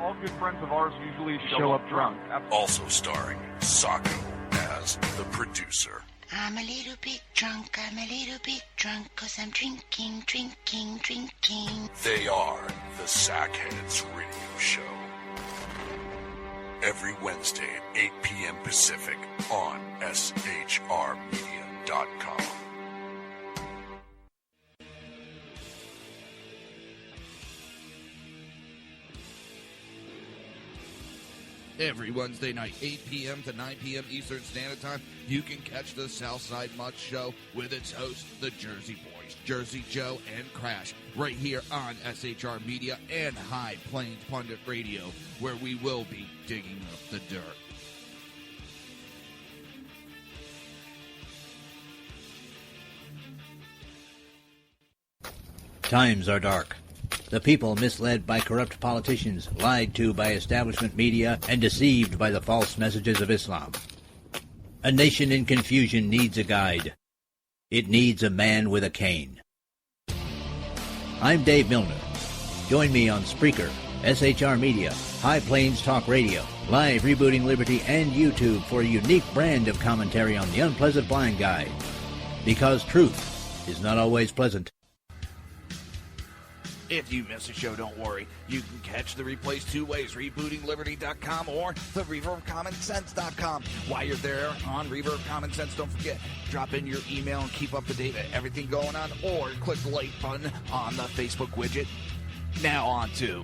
All good friends of ours usually show up drunk. also starring Sacco as the producer. I'm a little bit drunk, 'cause I'm drinking. They are the Sackheads Radio Show. Every Wednesday at 8 p.m. Pacific on SHRmedia.com. Every Wednesday night, 8 p.m. to 9 p.m. Eastern Standard Time, you can catch the Southside Mutt Show with its hosts, the Jersey Boys, Jersey Joe and Crash, right here on SHR Media and High Plains Pundit Radio, where we will be digging up the dirt. Times are dark. The people misled by corrupt politicians, lied to by establishment media, and deceived by the false messages of Islam. A nation in confusion needs a guide. It needs a man with a cane. I'm Dave Milner. Join me on Spreaker, SHR Media, High Plains Talk Radio, Live Rebooting Liberty, and YouTube for a unique brand of commentary on the unpleasant blind guide. Because truth is not always pleasant. If you miss a show, don't worry. You can catch the replays two ways, rebootingliberty.com or the reaverofcommonsense.com. While you're there on Reaver of Common Sense, don't forget, drop in your email and keep up to date with everything going on, or click the like button on the Facebook widget. Now on to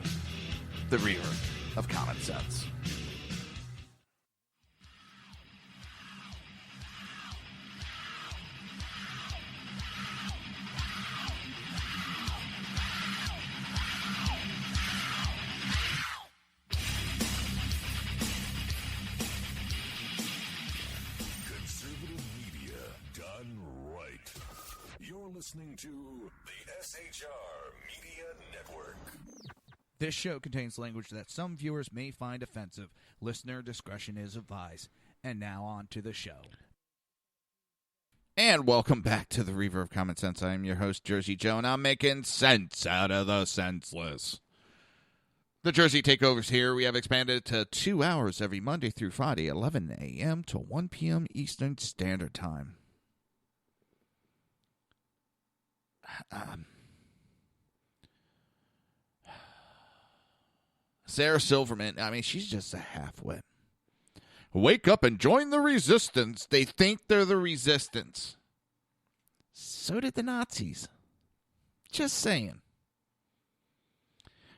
the Reaver of Common Sense. listening to the SHR Media Network. This show contains language that some viewers may find offensive. Listener discretion is advised. And now on to the show. And welcome back to the Reaver of Common Sense. I am your host, Jersey Joe, and I'm making sense out of the senseless. The Jersey Takeovers here, we have expanded to 2 hours every Monday through Friday, 11 a.m. to 1 p.m. Eastern Standard Time. Sarah Silverman, I mean, she's just a half-wit. Wake up and join the resistance. They think they're the resistance. So did the Nazis. Just saying.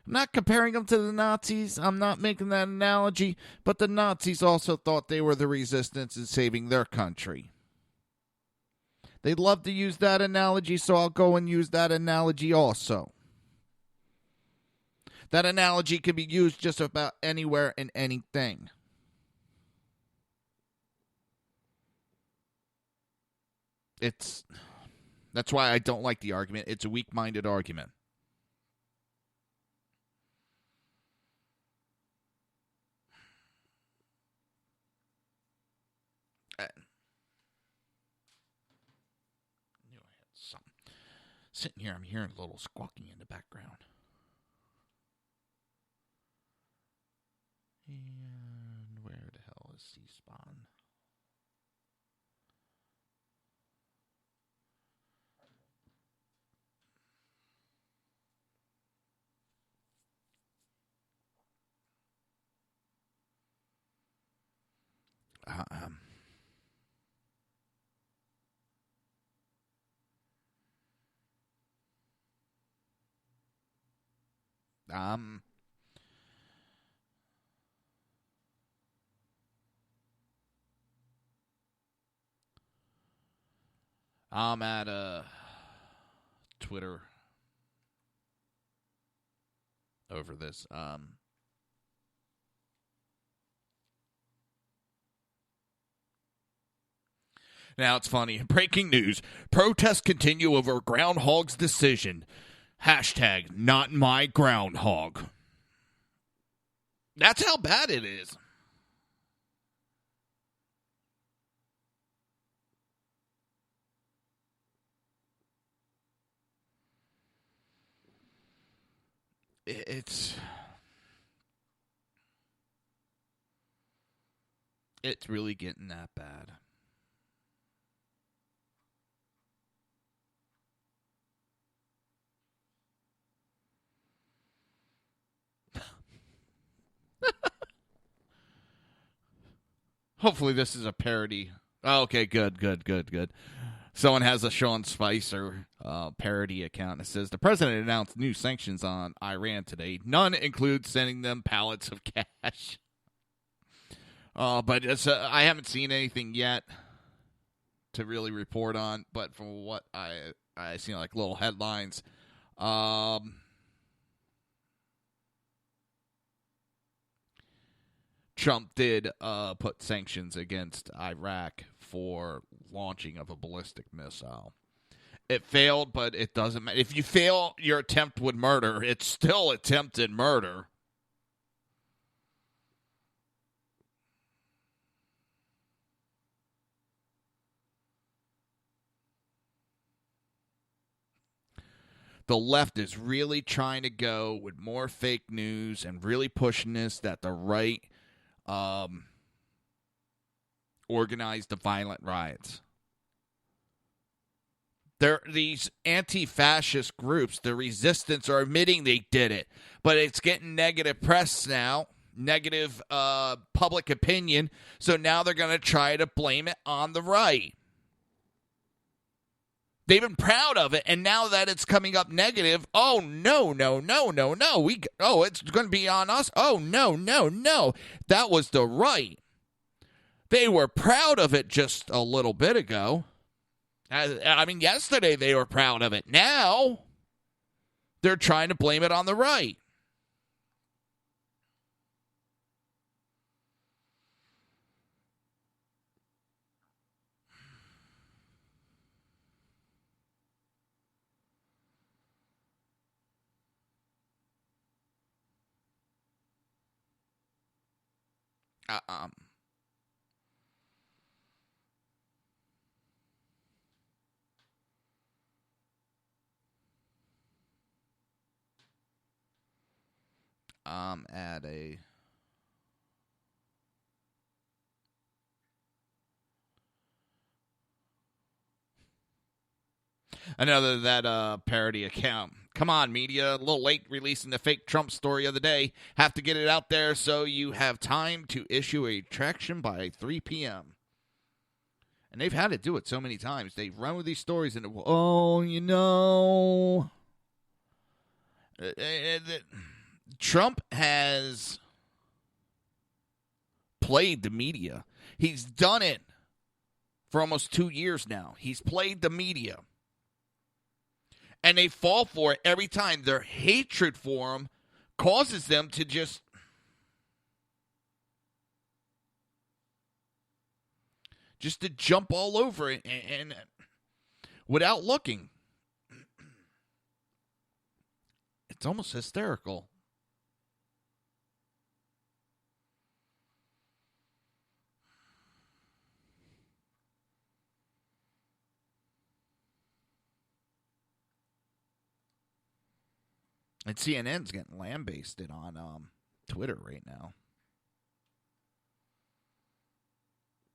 I'm not comparing them to the Nazis. I'm not making that analogy. But the Nazis also thought they were the resistance in saving their country. They'd love to use that analogy, so I'll go and use that analogy also. That analogy can be used just about anywhere and anything. That's why I don't like the argument. It's a weak-minded argument. Sitting here, I'm hearing a little squawking in the background. And where the hell is C-Spawn? I'm at Twitter over this. Now it's funny. Breaking news. Protests continue over groundhog's decision. Hashtag not my groundhog. That's how bad it is. It's really getting that bad. Hopefully this is a parody. Oh, okay, good. Someone has a Sean Spicer parody account. It says, the president announced new sanctions on Iran today. None include sending them pallets of cash. But I haven't seen anything yet to really report on. But from what I seen, like little headlines, Trump did put sanctions against Iraq for launching of a ballistic missile. It failed, but it doesn't matter. If you fail your attempt with murder, it's still attempted murder. The left is really trying to go with more fake news and really pushing this that the right organized the violent riots. These anti-fascist groups, the resistance, are admitting they did it, but it's getting negative press now, negative public opinion, so now they're going to try to blame it on the right. They've been proud of it, and now that it's coming up negative, oh, no. It's going to be on us? Oh, no. That was the right. They were proud of it just a little bit ago. I mean, yesterday they were proud of it. Now, they're trying to blame it on the right. At a... Another that parody account. Come on, media. A little late releasing the fake Trump story of the day. Have to get it out there so you have time to issue a retraction by 3 p.m. And they've had to do it so many times. They run with these stories and, Trump has played the media. He's done it for almost 2 years now. He's played the media. And they fall for it every time. Their hatred for him causes them to just to jump all over it and without looking. It's almost hysterical. And CNN's getting lambasted on Twitter right now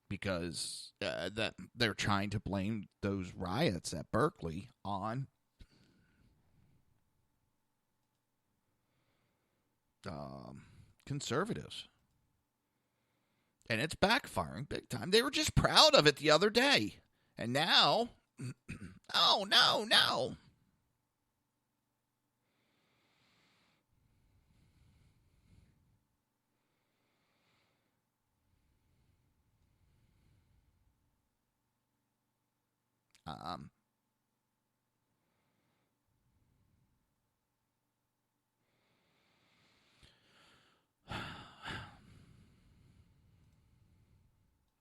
because that they're trying to blame those riots at Berkeley on conservatives. And it's backfiring big time. They were just proud of it the other day. And now, oh, no.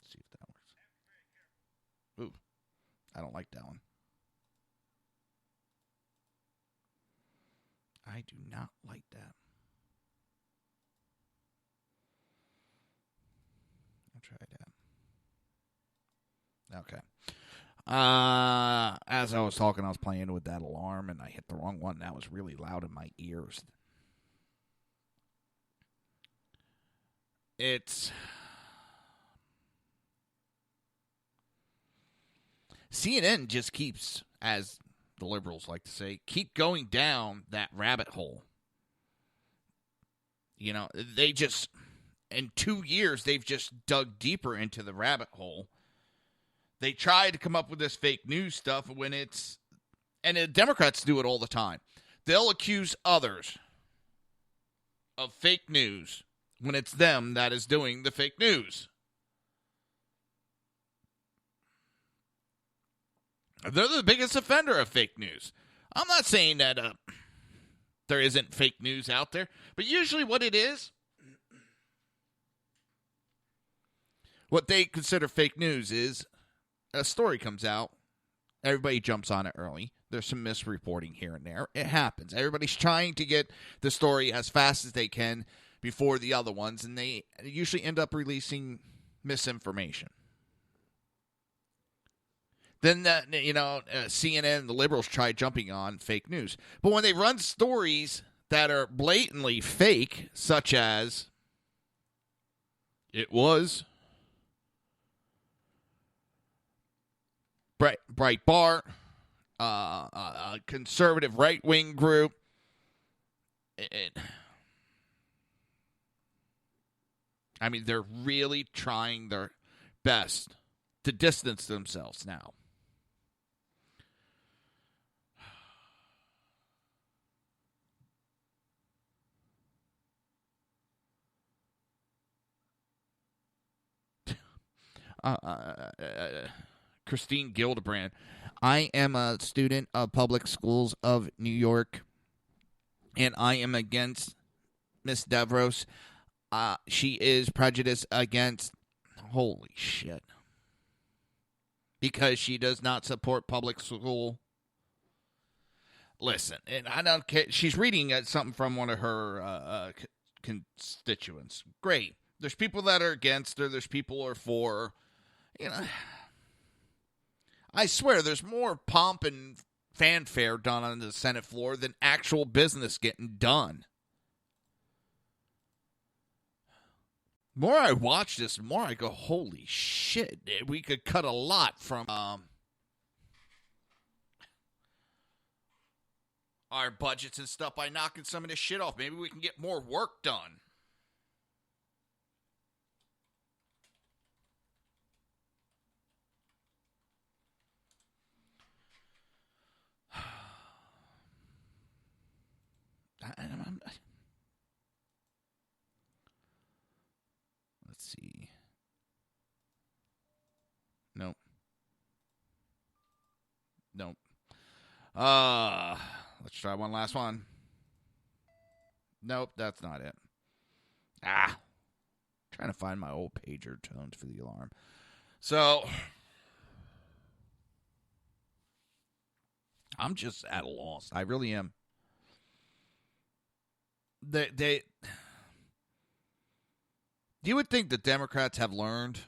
See if that works. Ooh, I don't like that one. I do not like that. I'll try that. Okay. As I was talking, I was playing with that alarm, and I hit the wrong one. That was really loud in my ears. It's... CNN just keeps, as the liberals like to say, keep going down that rabbit hole. You know, they just... In 2 years, they've just dug deeper into the rabbit hole. They try to come up with this fake news stuff when it's... And the Democrats do it all the time. They'll accuse others of fake news when it's them that is doing the fake news. They're the biggest offender of fake news. I'm not saying that there isn't fake news out there, but usually what it is, what they consider fake news is a story comes out, everybody jumps on it early. There's some misreporting here and there. It happens. Everybody's trying to get the story as fast as they can before the other ones, and they usually end up releasing misinformation. Then, CNN and the liberals try jumping on fake news. But when they run stories that are blatantly fake, such as it was Breitbart, a conservative right-wing group, they're really trying their best to distance themselves now. Christine Gildebrand. I am a student of public schools of New York, and I am against Miss Devros. She is prejudiced against... Holy shit. Because she does not support public school. Listen, and I don't care. She's reading something from one of her constituents. Great. There's people that are against her. There's people who are for. You know, I swear there's more pomp and fanfare done on the Senate floor than actual business getting done. The more I watch this, the more I go, holy shit, we could cut a lot from our budgets and stuff by knocking some of this shit off. Maybe we can get more work done. Let's see. Nope. Let's try one last one. Nope, that's not it. Trying to find my old pager tones for the alarm. So, I'm just at a loss. I really am. You would think the Democrats have learned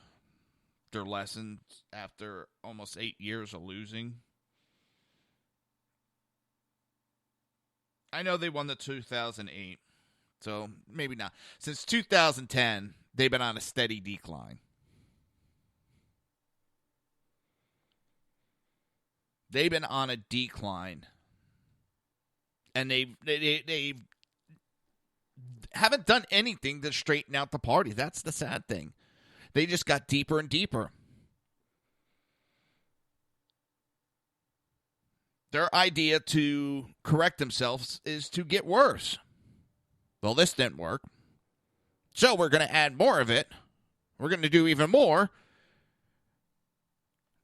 their lessons after almost 8 years of losing. I know they won the 2008, so maybe not. Since 2010, they've been on a steady decline. They've been on a decline. And they haven't done anything to straighten out the party. That's the sad thing. They just got deeper and deeper. Their idea to correct themselves is to get worse. Well, this didn't work. So we're going to add more of it. We're going to do even more.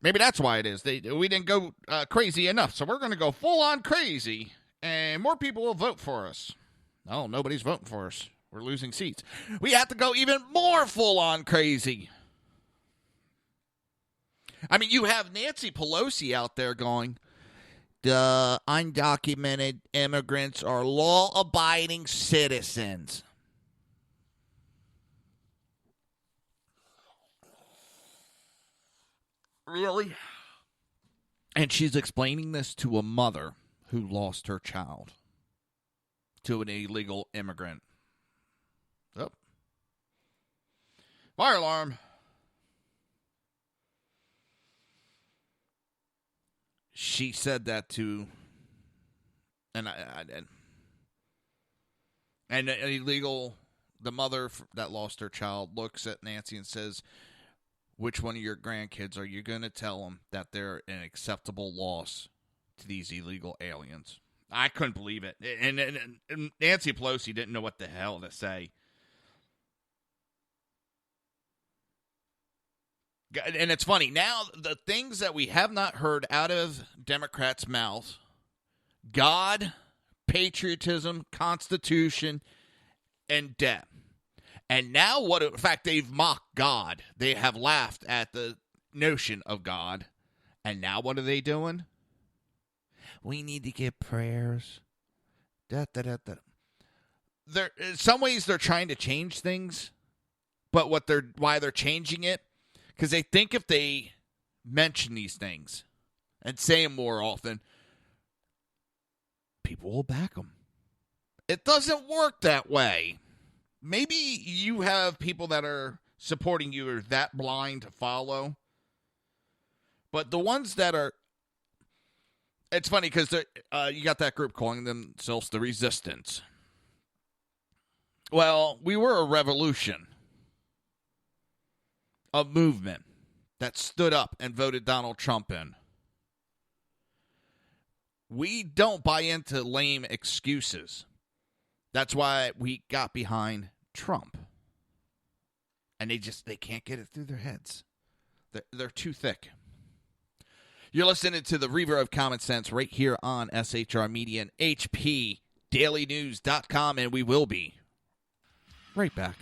Maybe that's why it is. We didn't go crazy enough. So we're going to go full on crazy. And more people will vote for us. No, nobody's voting for us. We're losing seats. We have to go even more full on crazy. I mean, you have Nancy Pelosi out there going, the undocumented immigrants are law-abiding citizens. Really? And she's explaining this to a mother who lost her child to an illegal immigrant. Oh. Fire alarm. She said that to an illegal, the mother that lost her child looks at Nancy and says, which one of your grandkids are you going to tell them that they're an acceptable loss to these illegal aliens? I couldn't believe it. And Nancy Pelosi didn't know what the hell to say. And it's funny. Now, the things that we have not heard out of Democrats' mouths, God, patriotism, Constitution, and debt. And now, in fact, they've mocked God. They have laughed at the notion of God. And now what are they doing? We need to get prayers. In some ways, they're trying to change things. But why they're changing it, because they think if they mention these things and say them more often, people will back them. It doesn't work that way. Maybe you have people that are supporting you are that blind to follow. But the ones that are... It's funny because you got that group calling themselves the Resistance. Well, we were a revolution. A movement that stood up and voted Donald Trump in. We don't buy into lame excuses. That's why we got behind Trump. And they can't get it through their heads. They're too thick. You're listening to the Reaver of Common Sense right here on SHR Media and HPDailyNews.com, and we will be right back.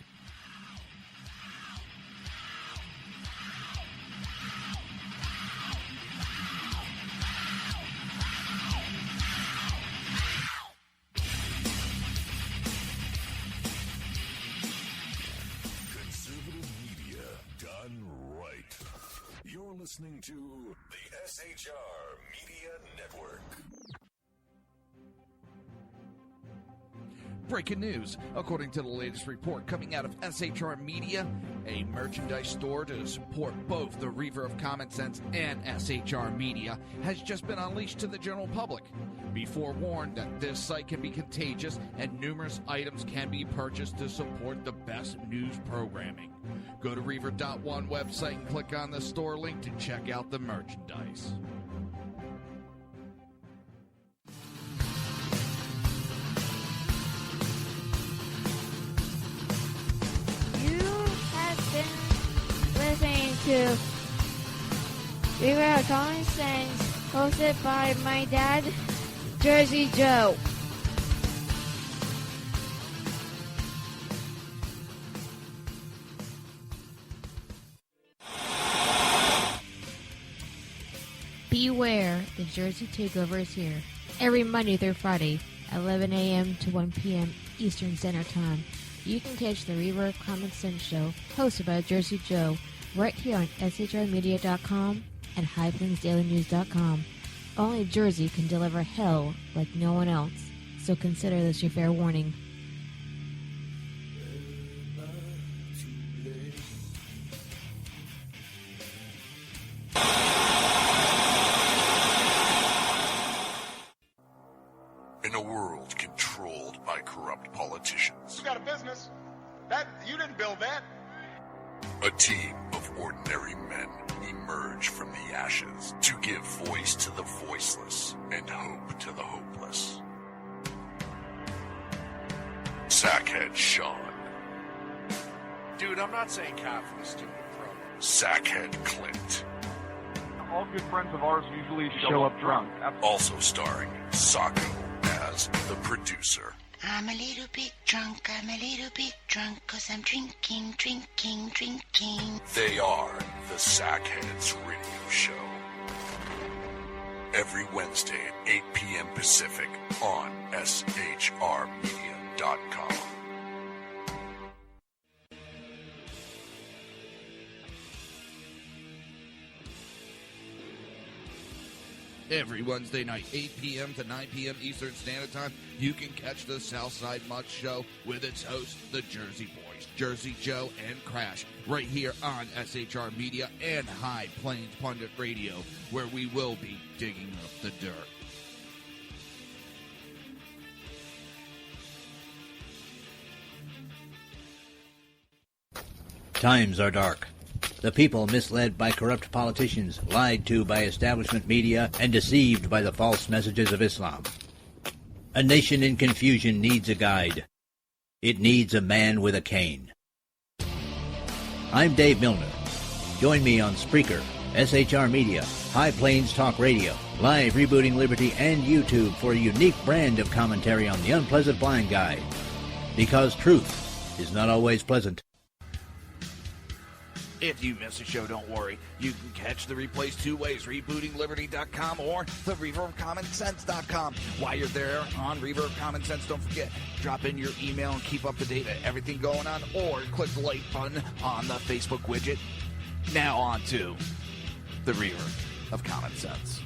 listening to the SHR Media Network. Breaking news. According to the latest report coming out of SHR Media, a merchandise store to support both the Reaver of Common Sense and SHR Media has just been unleashed to the general public. Be forewarned that this site can be contagious and numerous items can be purchased to support the best news programming. Go to Reaver.one website and click on the store link to check out the merchandise. Listening to Reaver of Common Sense, hosted by my dad, Jersey Joe. Beware, the Jersey Takeover is here. Every Monday through Friday, 11 a.m. to 1 p.m. Eastern Standard Time. You can catch the Reaver of Common Sense show, hosted by Jersey Joe, right here on shrmedia.com and highplainsdailynews.com. Only Jersey can deliver hell like no one else, so consider this your fair warning. In a world controlled by corrupt politicians, You got a business. That you didn't build that. a team of ordinary men emerge from the ashes to give voice to the voiceless and hope to the hopeless. Sackhead Sean, Dude, I'm not saying half of the stupid program. Sackhead Clint, All good friends of ours usually show up drunk. also starring Sacco as the producer. I'm a little bit drunk, 'cause I'm drinking. They are the Sackheads Radio Show. Every Wednesday at 8 p.m. Pacific on shrmedia.com. Every Wednesday night, 8 p.m. to 9 p.m. Eastern Standard Time, you can catch the Southside Mutt Show with its hosts, the Jersey Boys, Jersey Joe and Crash, right here on SHR Media and High Plains Pundit Radio, where we will be digging up the dirt. Times are dark. The people misled by corrupt politicians, lied to by establishment media, and deceived by the false messages of Islam. A nation in confusion needs a guide. It needs a man with a cane. I'm Dave Milner. Join me on Spreaker, SHR Media, High Plains Talk Radio, Live Rebooting Liberty, and YouTube for a unique brand of commentary on the unpleasant blind guide. Because truth is not always pleasant. If you miss a show, don't worry. You can catch the replays two ways, rebootingliberty.com or the reaverofcommonsense.com. While you're there on Reaver of Common Sense, don't forget, drop in your email and keep up to date with everything going on, or click the like button on the Facebook widget. Now on to the Reaver of Common Sense.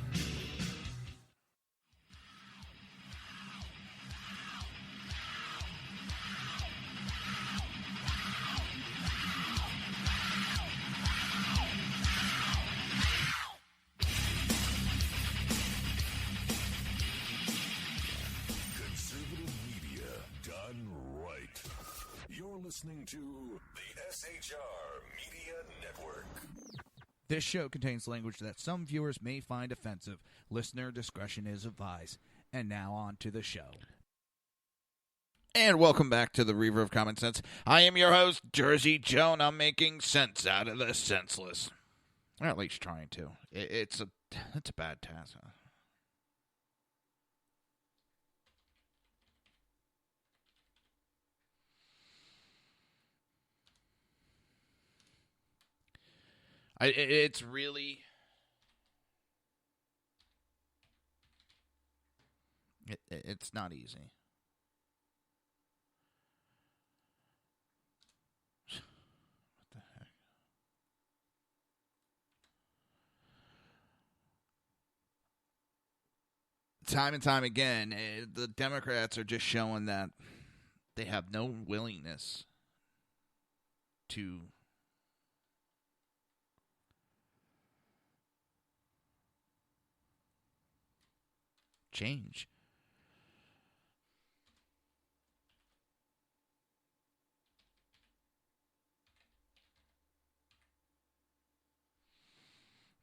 Listening to the SHR Media Network. This show contains language that some viewers may find offensive. Listener discretion is advised. And now on to the show. And welcome back to the Reaver of Common Sense. I am your host, Jersey Joe, and I'm making sense out of the senseless. Or at least trying to. It's a bad task. Huh? It's really... It's not easy. What the heck? time and time again, the Democrats are just showing that they have no willingness to change.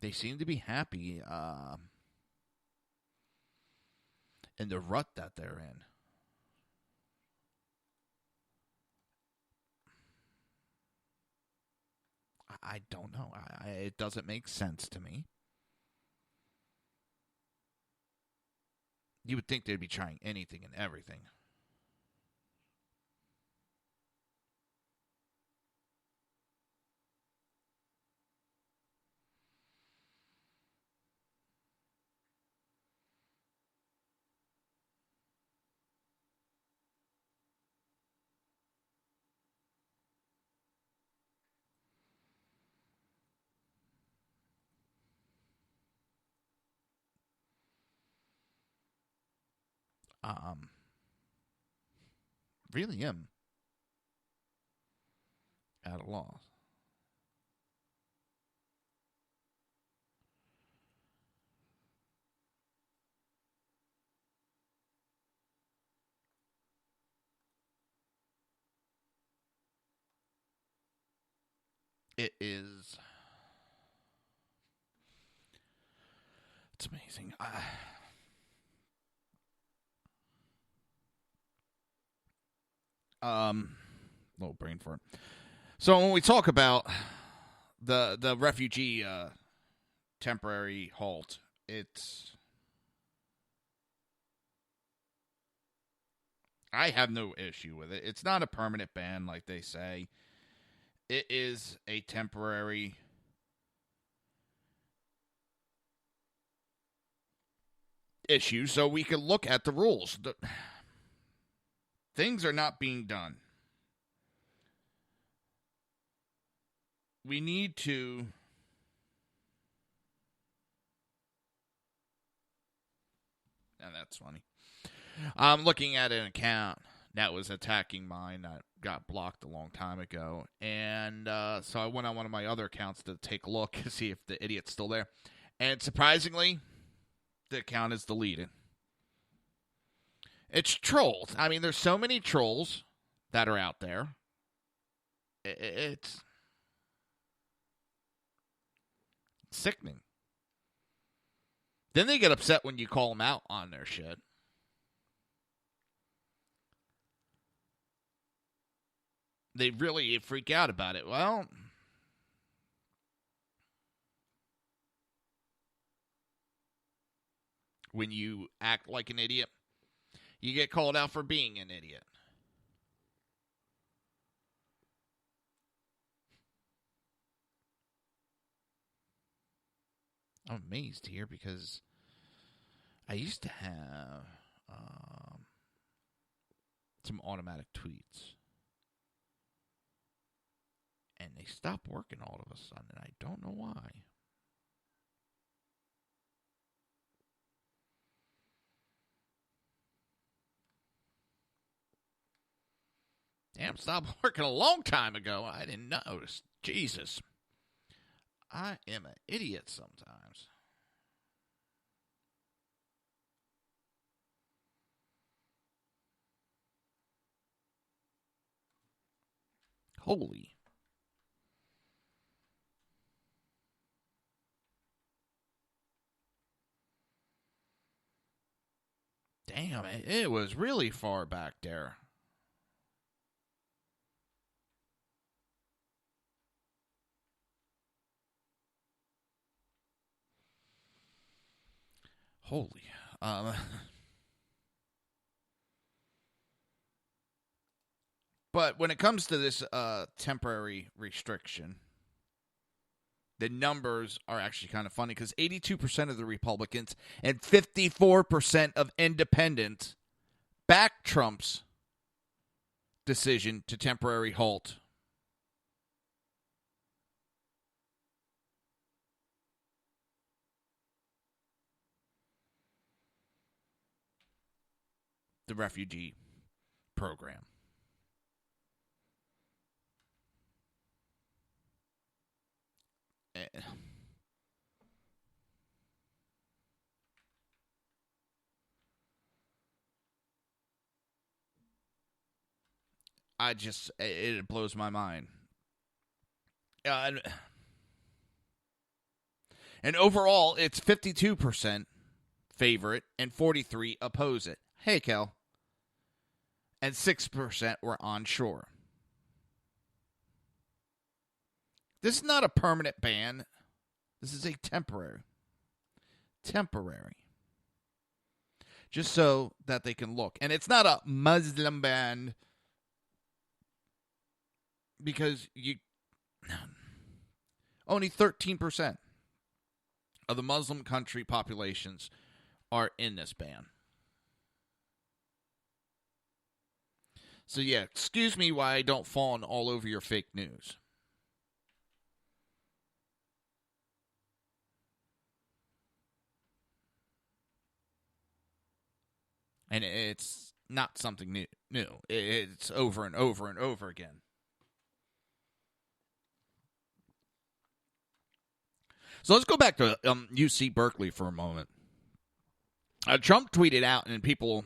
They seem to be happy in the rut that they're in. I don't know. It doesn't make sense to me. You would think they'd be trying anything and everything. Really am at a loss. It is. It's amazing. Little brain fart. So when we talk about the refugee temporary halt, I have no issue with it. It's not a permanent ban like they say. It is a temporary issue, so we can look at the rules. Things are not being done. We need to and that's funny. I'm looking at an account that was attacking mine that got blocked a long time ago. And so I went on one of my other accounts to take a look to see if the idiot's still there. And surprisingly, the account is deleted. It's trolls. I mean, there's so many trolls that are out there. It's sickening. Then they get upset when you call them out on their shit. They really freak out about it. Well, when you act like an idiot, you get called out for being an idiot. I'm amazed here because I used to have some automatic tweets. And they stopped working all of a sudden, and I don't know why. Damn, stopped working a long time ago. I didn't notice. Jesus. I am an idiot sometimes. Holy. Damn, it was really far back there. Holy. But when it comes to this temporary restriction, the numbers are actually kind of funny because 82% of the Republicans and 54% of independents back Trump's decision to temporary halt. the refugee program. It blows my mind. And overall, it's 52% favor it and 43% oppose it. Hey, Kel. And 6% were onshore. This is not a permanent ban. This is a temporary. Just so that they can look. And it's not a Muslim ban because only 13% of the Muslim country populations are in this ban. So yeah, excuse me why I don't fawn all over your fake news. And it's not something new. It's over and over and over again. So let's go back to UC Berkeley for a moment. Trump tweeted out, and people...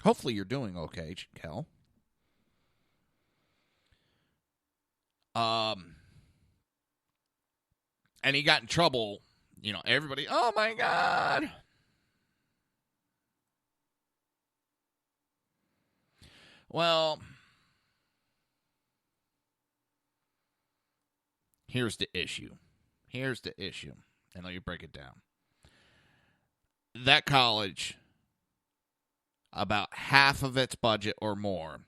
Hopefully you're doing okay, Kel. And he got in trouble. You know, everybody, oh my God. Well, here's the issue. And let me break it down. That college, about half of its budget or more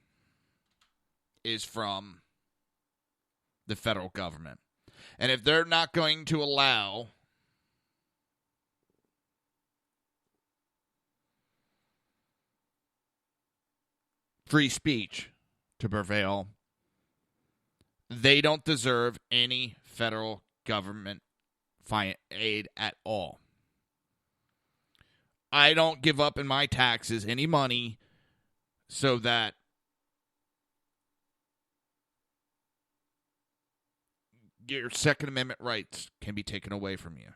is from the federal government. And if they're not going to allow free speech to prevail, they don't deserve any federal government aid at all. I don't give up in my taxes any money so that your Second Amendment rights can be taken away from you.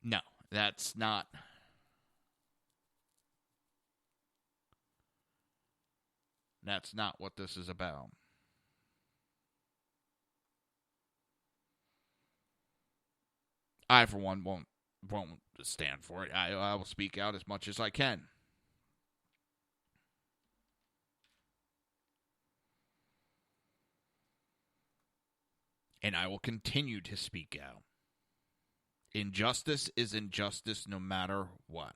No, that's not. That's not what this is about. I, for one, won't stand for it. I will speak out as much as I can. And I will continue to speak out. Injustice is injustice no matter what.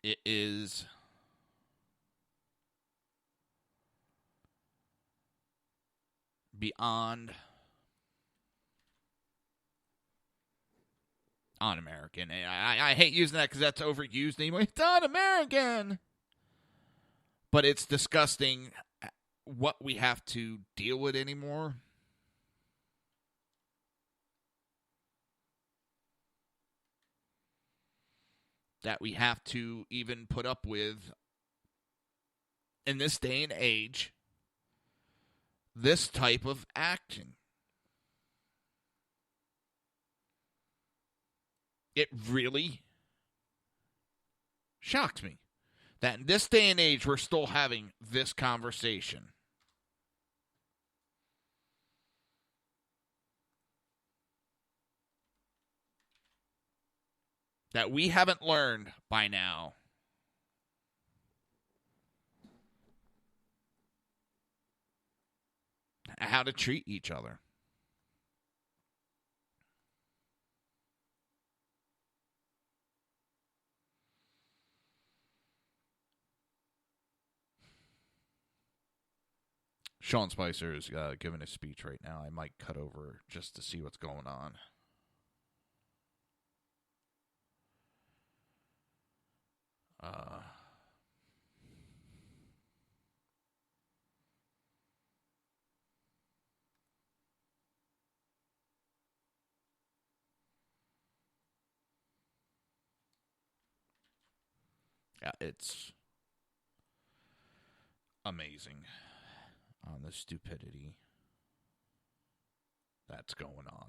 It is beyond un-American. I hate using that because that's overused anymore. It's un-American. But it's disgusting what we have to deal with anymore. That we have to even put up with in this day and age, this type of action. It really shocks me that in this day and age we're still having this conversation. That we haven't learned by now how to treat each other. Sean Spicer is giving a speech right now. I might cut over just to see what's going on. Yeah, it's amazing on the stupidity that's going on.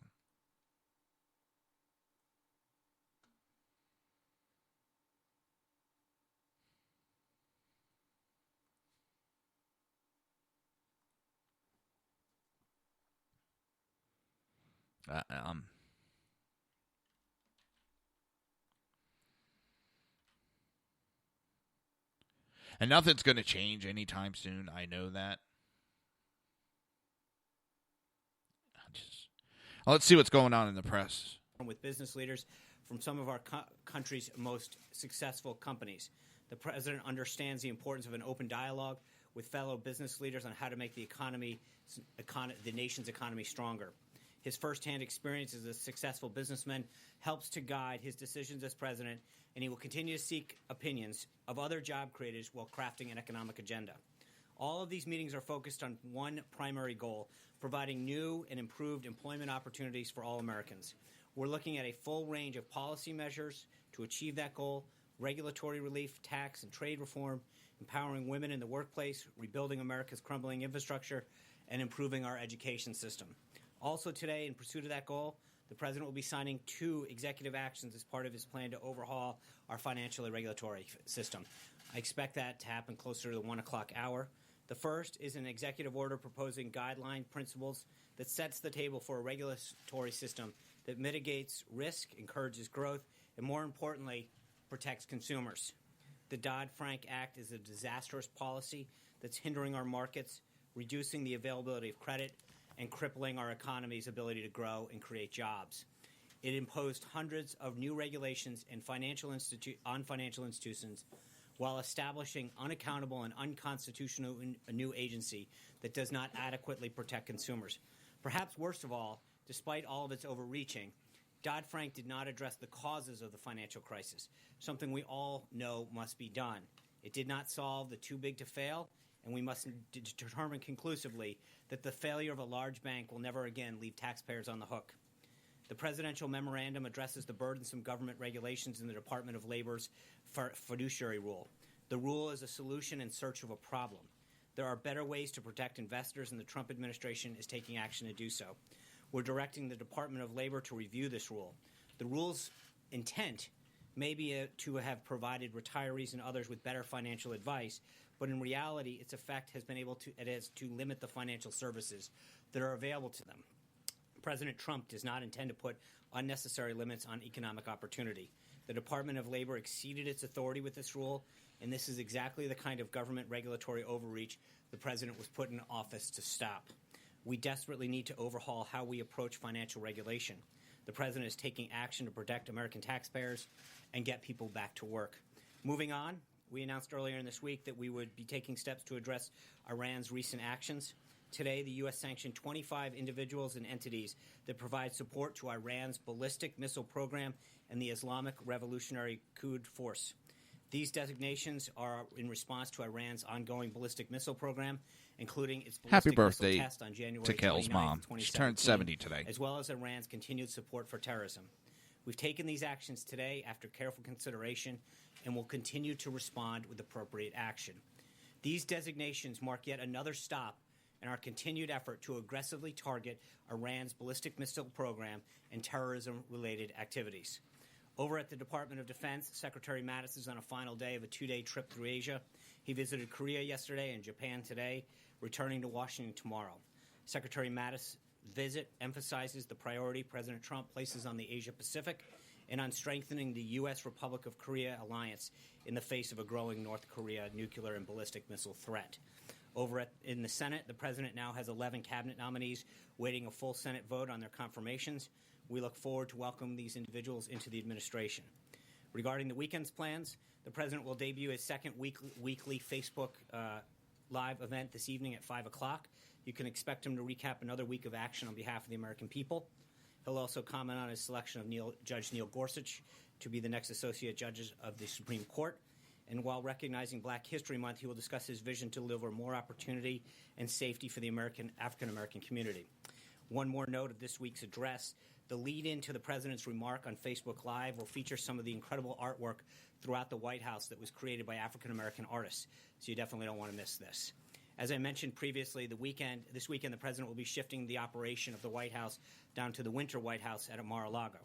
And nothing's going to change anytime soon. I know that. Let's see what's going on in the press. With business leaders from some of our country's most successful companies. The president understands the importance of an open dialogue with fellow business leaders on how to make the nation's economy stronger. His firsthand experience as a successful businessman helps to guide his decisions as president, and he will continue to seek opinions of other job creators while crafting an economic agenda. All of these meetings are focused on one primary goal, providing new and improved employment opportunities for all Americans. We're looking at a full range of policy measures to achieve that goal: regulatory relief, tax and trade reform, empowering women in the workplace, rebuilding America's crumbling infrastructure, and improving our education system. Also today, in pursuit of that goal, the president will be signing 2 executive actions as part of his plan to overhaul our financial and regulatory system. I expect that to happen closer to the 1 o'clock hour. The first is an executive order proposing guideline principles that sets the table for a regulatory system that mitigates risk, encourages growth, and more importantly, protects consumers. The Dodd-Frank Act is a disastrous policy that's hindering our markets, reducing the availability of credit, and crippling our economy's ability to grow and create jobs. It imposed hundreds of new regulations on financial institutions while establishing unaccountable and unconstitutional a new agency that does not adequately protect consumers. Perhaps worst of all, despite all of its overreaching, Dodd-Frank did not address the causes of the financial crisis, something we all know must be done. It did not solve the too big to fail, and we must determine conclusively that the failure of a large bank will never again leave taxpayers on the hook. The presidential memorandum addresses the burdensome government regulations in the Department of Labor's fiduciary rule. The rule is a solution in search of a problem. There are better ways to protect investors, and the Trump administration is taking action to do so. We're directing the Department of Labor to review this rule. The rule's intent may be to have provided retirees and others with better financial advice, but in reality, its effect has been to limit the financial services that are available to them. President Trump does not intend to put unnecessary limits on economic opportunity. The Department of Labor exceeded its authority with this rule, and this is exactly the kind of government regulatory overreach the president was put in office to stop. We desperately need to overhaul how we approach financial regulation. The president is taking action to protect American taxpayers and get people back to work. Moving on, we announced earlier in this week that we would be taking steps to address Iran's recent actions. Today, the U.S. sanctioned 25 individuals and entities that provide support to Iran's ballistic missile program and the Islamic Revolutionary Crude Force. These designations are in response to Iran's ongoing ballistic missile program, including its ballistic missile test on January 29, 2017, she turned 70 today, as well as Iran's continued support for terrorism. We've taken these actions today after careful consideration and will continue to respond with appropriate action. These designations mark yet another stop in our continued effort to aggressively target Iran's ballistic missile program and terrorism-related activities. Over at the Department of Defense, Secretary Mattis is on a final day of a 2-day trip through Asia. He visited Korea yesterday and Japan today, returning to Washington tomorrow. Secretary Mattis' visit emphasizes the priority President Trump places on the Asia-Pacific and on strengthening the U.S. Republic of Korea alliance in the face of a growing North Korea nuclear and ballistic missile threat. In the Senate, the president now has 11 cabinet nominees waiting a full Senate vote on their confirmations. We look forward to welcoming these individuals into the administration. Regarding the weekend's plans, the president will debut his second weekly Facebook Live event this evening at 5 o'clock. You can expect him to recap another week of action on behalf of the American people. He'll also comment on his selection of Judge Neil Gorsuch to be the next associate judge of the Supreme Court. And while recognizing Black History Month, he will discuss his vision to deliver more opportunity and safety for the African-American community. One more note of this week's address. The lead-in to the president's remark on Facebook Live will feature some of the incredible artwork throughout the White House that was created by African-American artists. So you definitely don't want to miss this. As I mentioned previously, this weekend the president will be shifting the operation of the White House down to the Winter White House at Mar-a-Lago.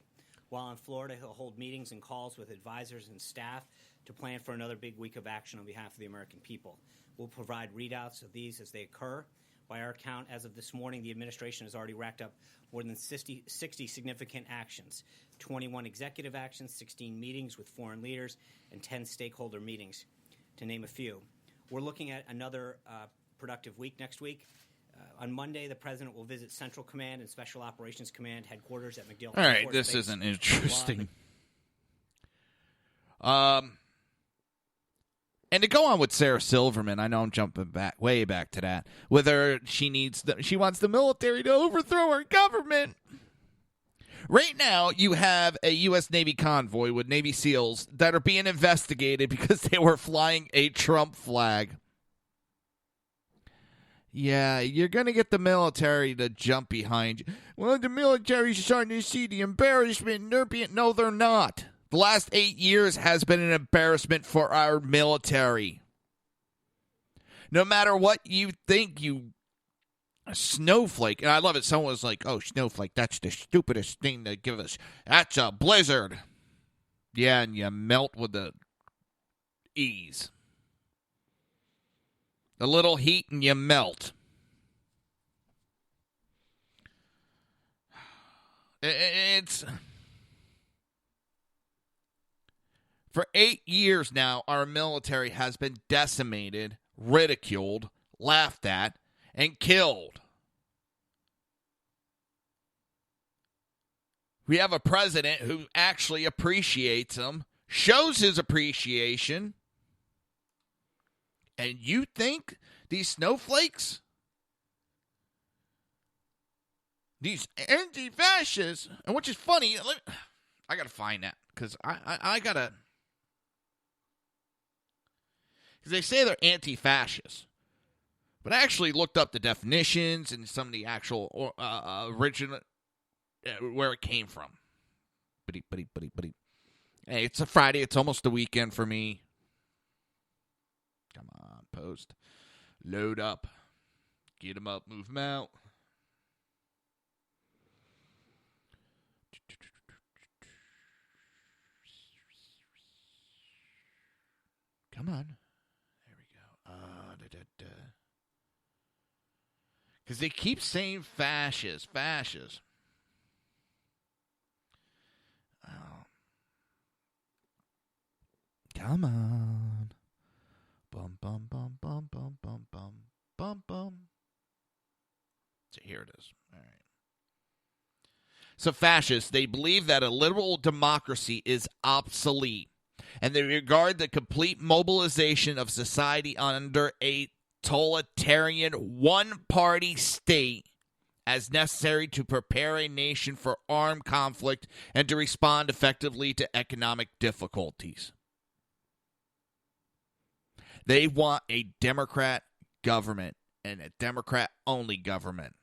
While in Florida, he'll hold meetings and calls with advisors and staff to plan for another big week of action on behalf of the American people. We'll provide readouts of these as they occur. By our count, as of this morning, the administration has already racked up more than 60 significant actions, 21 executive actions, 16 meetings with foreign leaders, and 10 stakeholder meetings, to name a few. We're looking at another productive week next week. On Monday, the president will visit Central Command and Special Operations Command headquarters at MacDill. All right, this isn't interesting. And to go on with Sarah Silverman, I know I'm jumping way back to that. Whether she wants the military to overthrow our government. Right now, you have a U.S. Navy convoy with Navy SEALs that are being investigated because they were flying a Trump flag. Yeah, you're going to get the military to jump behind you. Well, the military's starting to see the embarrassment. No, they're not. The last 8 years has been an embarrassment for our military. No matter what you think, you snowflake. And I love it. Someone was like, oh, snowflake, that's the stupidest thing to give us. That's a blizzard. Yeah, and you melt with the ease. A little heat and you melt. It's... For 8 years now, our military has been decimated, ridiculed, laughed at, and killed. We have a president who actually appreciates them, shows his appreciation, and you think these snowflakes, these anti-fascists, and which is funny, I got to find that, because I got to... Because they say they're anti-fascist. But I actually looked up the definitions and some of the actual original, where it came from. Buddy. Hey, it's a Friday. It's almost the weekend for me. Come on, post. Load up. Get them up. Move them out. Come on. Because they keep saying fascist. Oh. Come on. Bum. So here it is. All right. So fascists, they believe that a liberal democracy is obsolete, and they regard the complete mobilization of society under a totalitarian one-party state as necessary to prepare a nation for armed conflict and to respond effectively to economic difficulties. They want a Democrat government and a Democrat-only government.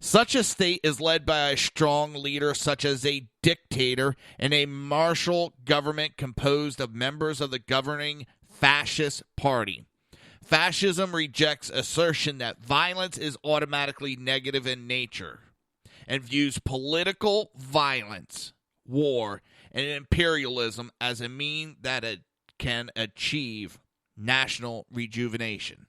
Such a state is led by a strong leader such as a dictator and a martial government composed of members of the governing fascist party. Fascism rejects assertion that violence is automatically negative in nature and views political violence, war, and imperialism as a means that it can achieve national rejuvenation.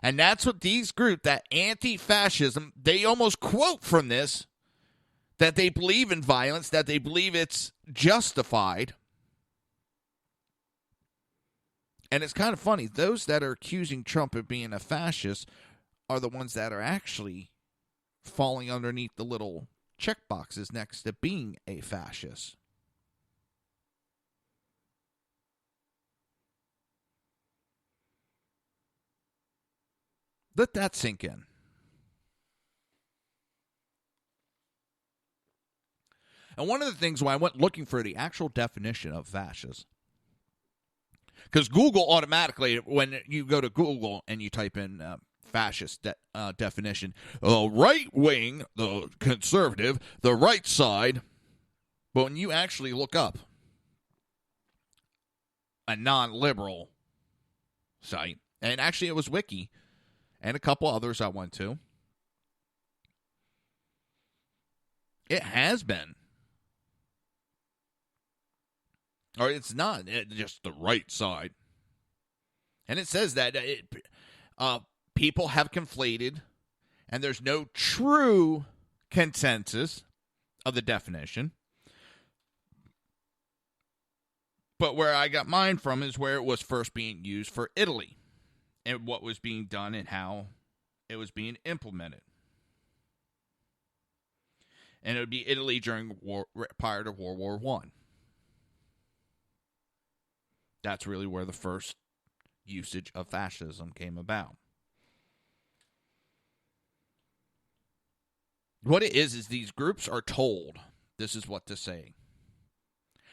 And that's what these groups, that anti-fascism, they almost quote from this, that they believe in violence, that they believe it's justified. And it's kind of funny. Those that are accusing Trump of being a fascist are the ones that are actually falling underneath the little check boxes next to being a fascist. Let that sink in. And one of the things when I went looking for the actual definition of fascist, because Google automatically, when you go to Google and you type in fascist definition, right wing, the conservative, the right side, but when you actually look up a non-liberal site, and actually it was Wiki and a couple others I went to, it has been. Or it's not just the right side. And it says that people have conflated, and there's no true consensus of the definition. But where I got mine from is where it was first being used for Italy, and what was being done and how it was being implemented. And it would be Italy during prior to World War I. That's really where the first usage of fascism came about. What it is these groups are told this is what to say.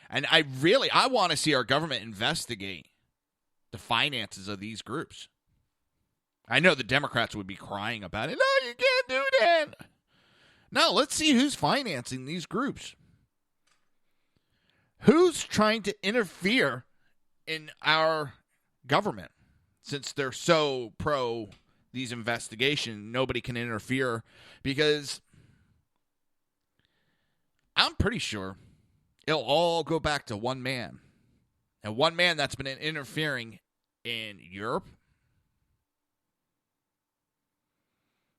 And I want to see our government investigate the finances of these groups. I know the Democrats would be crying about it. No, you can't do that. No, let's see who's financing these groups. Who's trying to interfere in our government? Since they're so pro these investigations, nobody can interfere, because I'm pretty sure it'll all go back to one man. And one man that's been interfering in Europe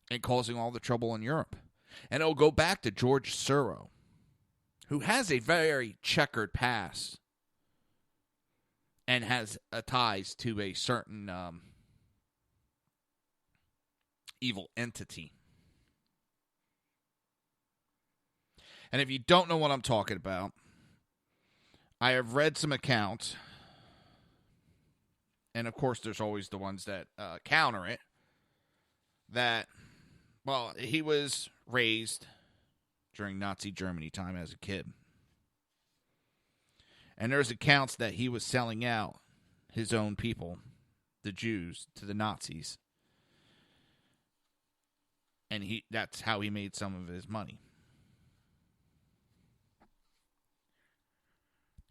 and causing all the trouble in Europe. And it'll go back to George Soros, who has a very checkered past and has ties to a certain evil entity. And if you don't know what I'm talking about, I have read some accounts, and of course there's always the ones that counter it, that, well, he was raised during Nazi Germany time as a kid. And there's accounts that he was selling out his own people, the Jews, to the Nazis. And that's how he made some of his money.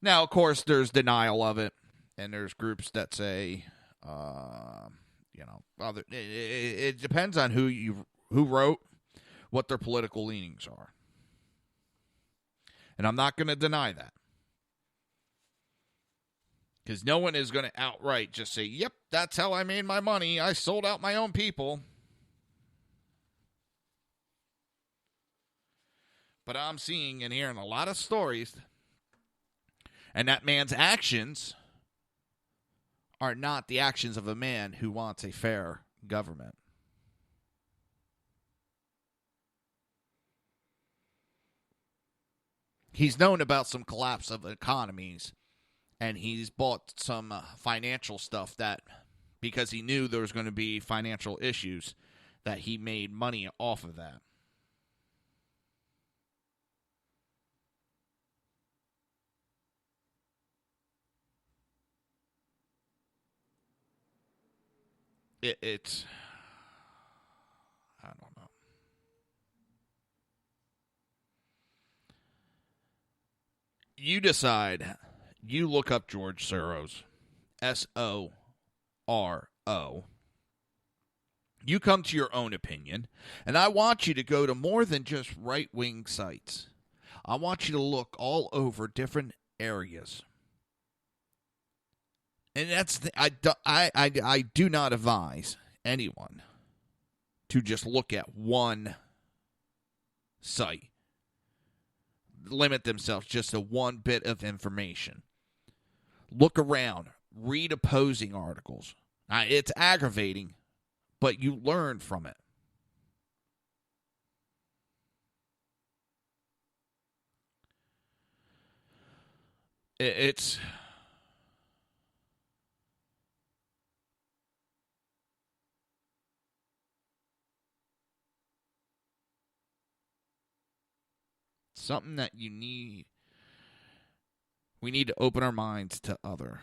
Now, of course, there's denial of it, and there's groups that say, it depends on who wrote, what their political leanings are. And I'm not going to deny that. Because no one is going to outright just say, yep, that's how I made my money. I sold out my own people. But I'm seeing and hearing a lot of stories, and that man's actions are not the actions of a man who wants a fair government. He's known about some collapse of economies, and he's bought some financial stuff that, because he knew there was going to be financial issues, that he made money off of that. It's, I don't know. You decide. You look up George Soros, S-O-R-O. You come to your own opinion, and I want you to go to more than just right-wing sites. I want you to look all over different areas. And that's I do not advise anyone to just look at one site. Limit themselves just to one bit of information. Look around. Read opposing articles. It's aggravating, but you learn from it. It's... something that we need to open our minds to other.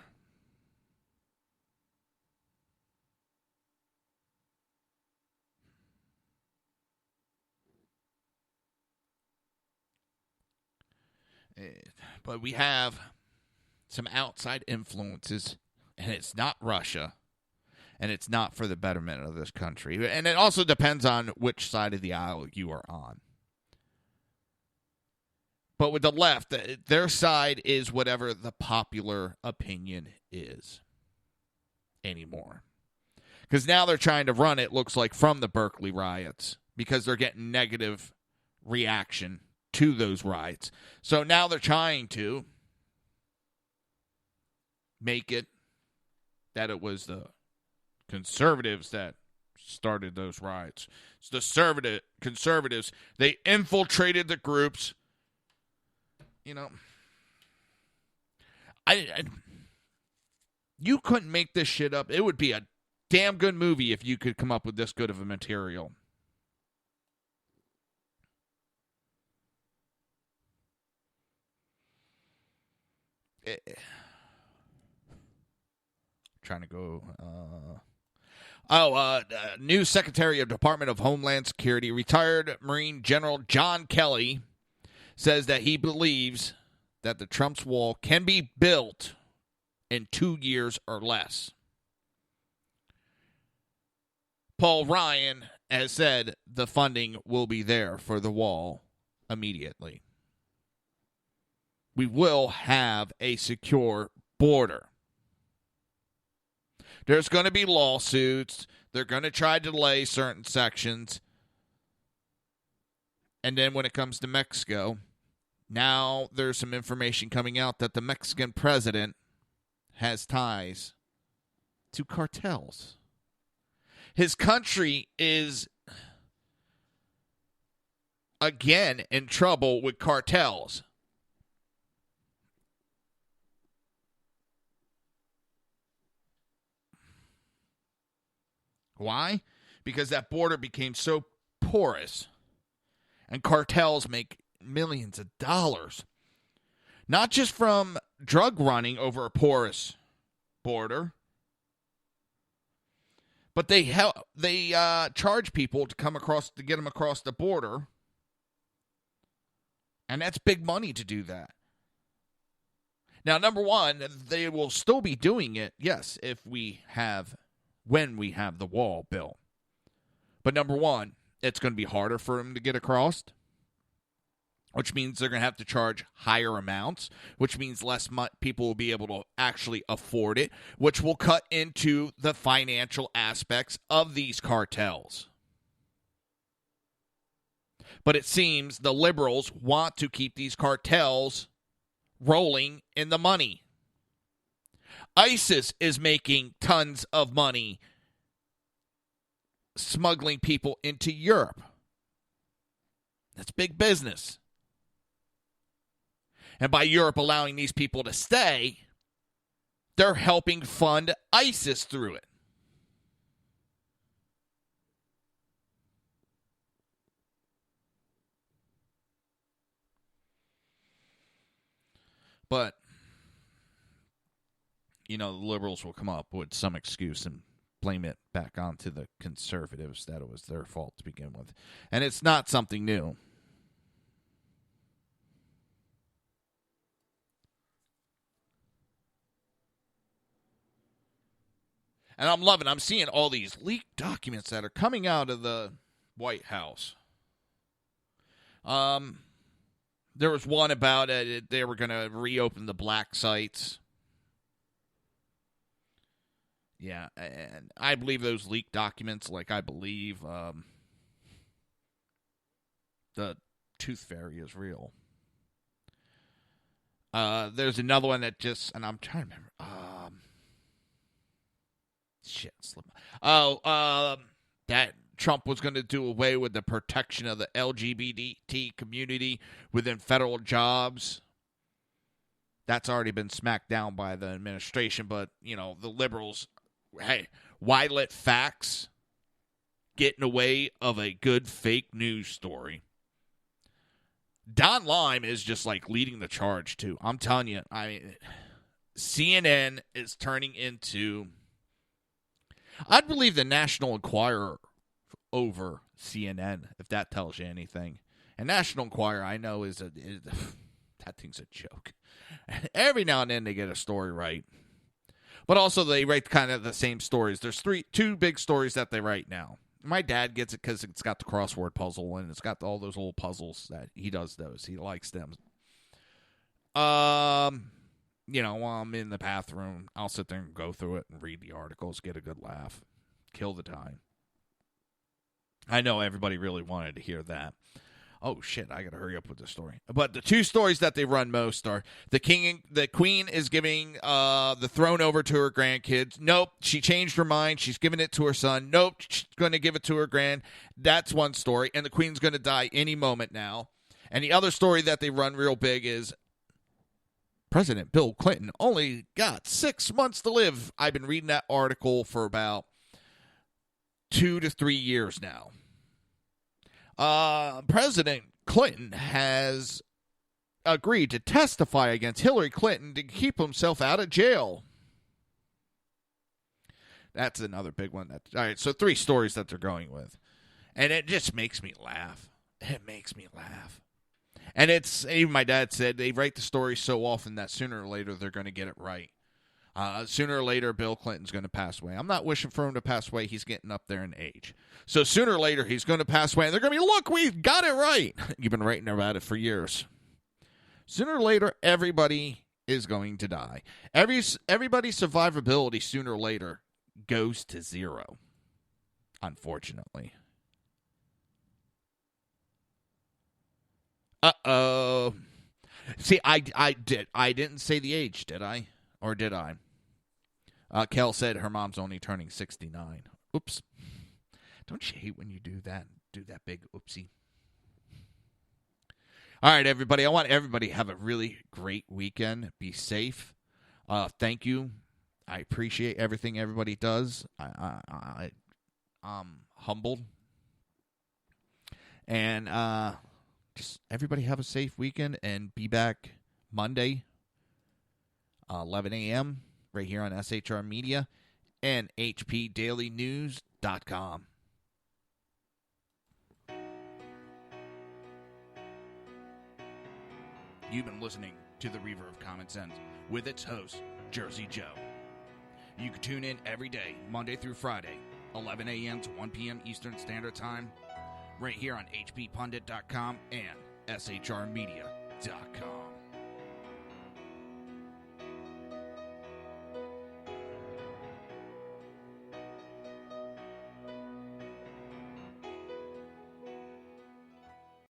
But we have some outside influences, and it's not Russia, and it's not for the betterment of this country. And it also depends on which side of the aisle you are on. But with the left, their side is whatever the popular opinion is anymore. Because now they're trying to run it, looks like, from the Berkeley riots, because they're getting negative reaction to those riots. So now they're trying to make it that it was the conservatives that started those riots. It's the conservatives. They infiltrated the groups. You know, you couldn't make this shit up. It would be a damn good movie if you could come up with this good of a material. Trying to go. New Secretary of Department of Homeland Security, retired Marine General John Kelly, says that he believes that the Trump's wall can be built in 2 years or less. Paul Ryan has said the funding will be there for the wall immediately. We will have a secure border. There's going to be lawsuits. They're going to try to delay certain sections. And then when it comes to Mexico, now there's some information coming out that the Mexican president has ties to cartels. His country is, again, in trouble with cartels. Why? Because that border became so porous, and cartels make millions of dollars, not just from drug running over a porous border, but they charge people to come across, to get them across the border, and that's big money to do that. Now, number one, they will still be doing it, yes, when we have the wall built. But number one, it's going to be harder for them to get across, which means they're going to have to charge higher amounts, which means less people will be able to actually afford it, which will cut into the financial aspects of these cartels. But it seems the liberals want to keep these cartels rolling in the money. ISIS is making tons of money smuggling people into Europe. That's big business. And by Europe allowing these people to stay, they're helping fund ISIS through it. But, the liberals will come up with some excuse and blame it back onto the conservatives that it was their fault to begin with. And it's not something new. And I'm seeing all these leaked documents that are coming out of the White House. There was one about they were going to reopen the black sites. Yeah, and I believe those leaked documents, like I believe the Tooth Fairy is real. There's another one that just, and I'm trying to remember. That Trump was going to do away with the protection of the LGBT community within federal jobs. That's already been smacked down by the administration, but, the liberals, hey, why let facts get in the way of a good fake news story? Don Lime is just like leading the charge too. I'm telling you, CNN is turning into, I'd believe, the National Enquirer over CNN, if that tells you anything. And National Enquirer, I know, that thing's a joke. Every now and then they get a story right. But also they write kind of the same stories. There's two big stories that they write now. My dad gets it because it's got the crossword puzzle and it's got all those little puzzles that he does those. He likes them. You know, while I'm in the bathroom, I'll sit there and go through it and read the articles, get a good laugh, kill the time. I know everybody really wanted to hear that. Oh, shit, I got to hurry up with the story. But the two stories that they run most are the queen is giving the throne over to her grandkids. Nope, she changed her mind. She's giving it to her son. Nope, she's going to give it to her grand. That's one story. And the queen's going to die any moment now. And the other story that they run real big is President Bill Clinton only got 6 months to live. I've been reading that article for about 2 to 3 years now. President Clinton has agreed to testify against Hillary Clinton to keep himself out of jail. That's another big one. All right, so 3 stories that they're going with. And it just makes me laugh. It makes me laugh. And it's, even my dad said, they write the story so often that sooner or later they're going to get it right. Sooner or later, Bill Clinton's going to pass away. I'm not wishing for him to pass away. He's getting up there in age. So sooner or later, he's going to pass away. And they're going to be, look, we got it right. You've been writing about it for years. Sooner or later, everybody is going to die. Everybody's survivability sooner or later goes to 0, unfortunately. Uh-oh. See, I didn't say the age, did I? Or did I? Kel said her mom's only turning 69. Oops. Don't you hate when you do that? Do that big oopsie. All right, everybody. I want everybody to have a really great weekend. Be safe. Thank you. I appreciate everything everybody does. I'm humbled. And just everybody have a safe weekend and be back Monday, 11 a.m. right here on SHR Media and HPDailyNews.com. You've been listening to the Reaver of Common Sense with its host, Jersey Joe. You can tune in every day, Monday through Friday, 11 a.m. to 1 p.m. Eastern Standard Time, right here on HPPundit.com and SHRmedia.com.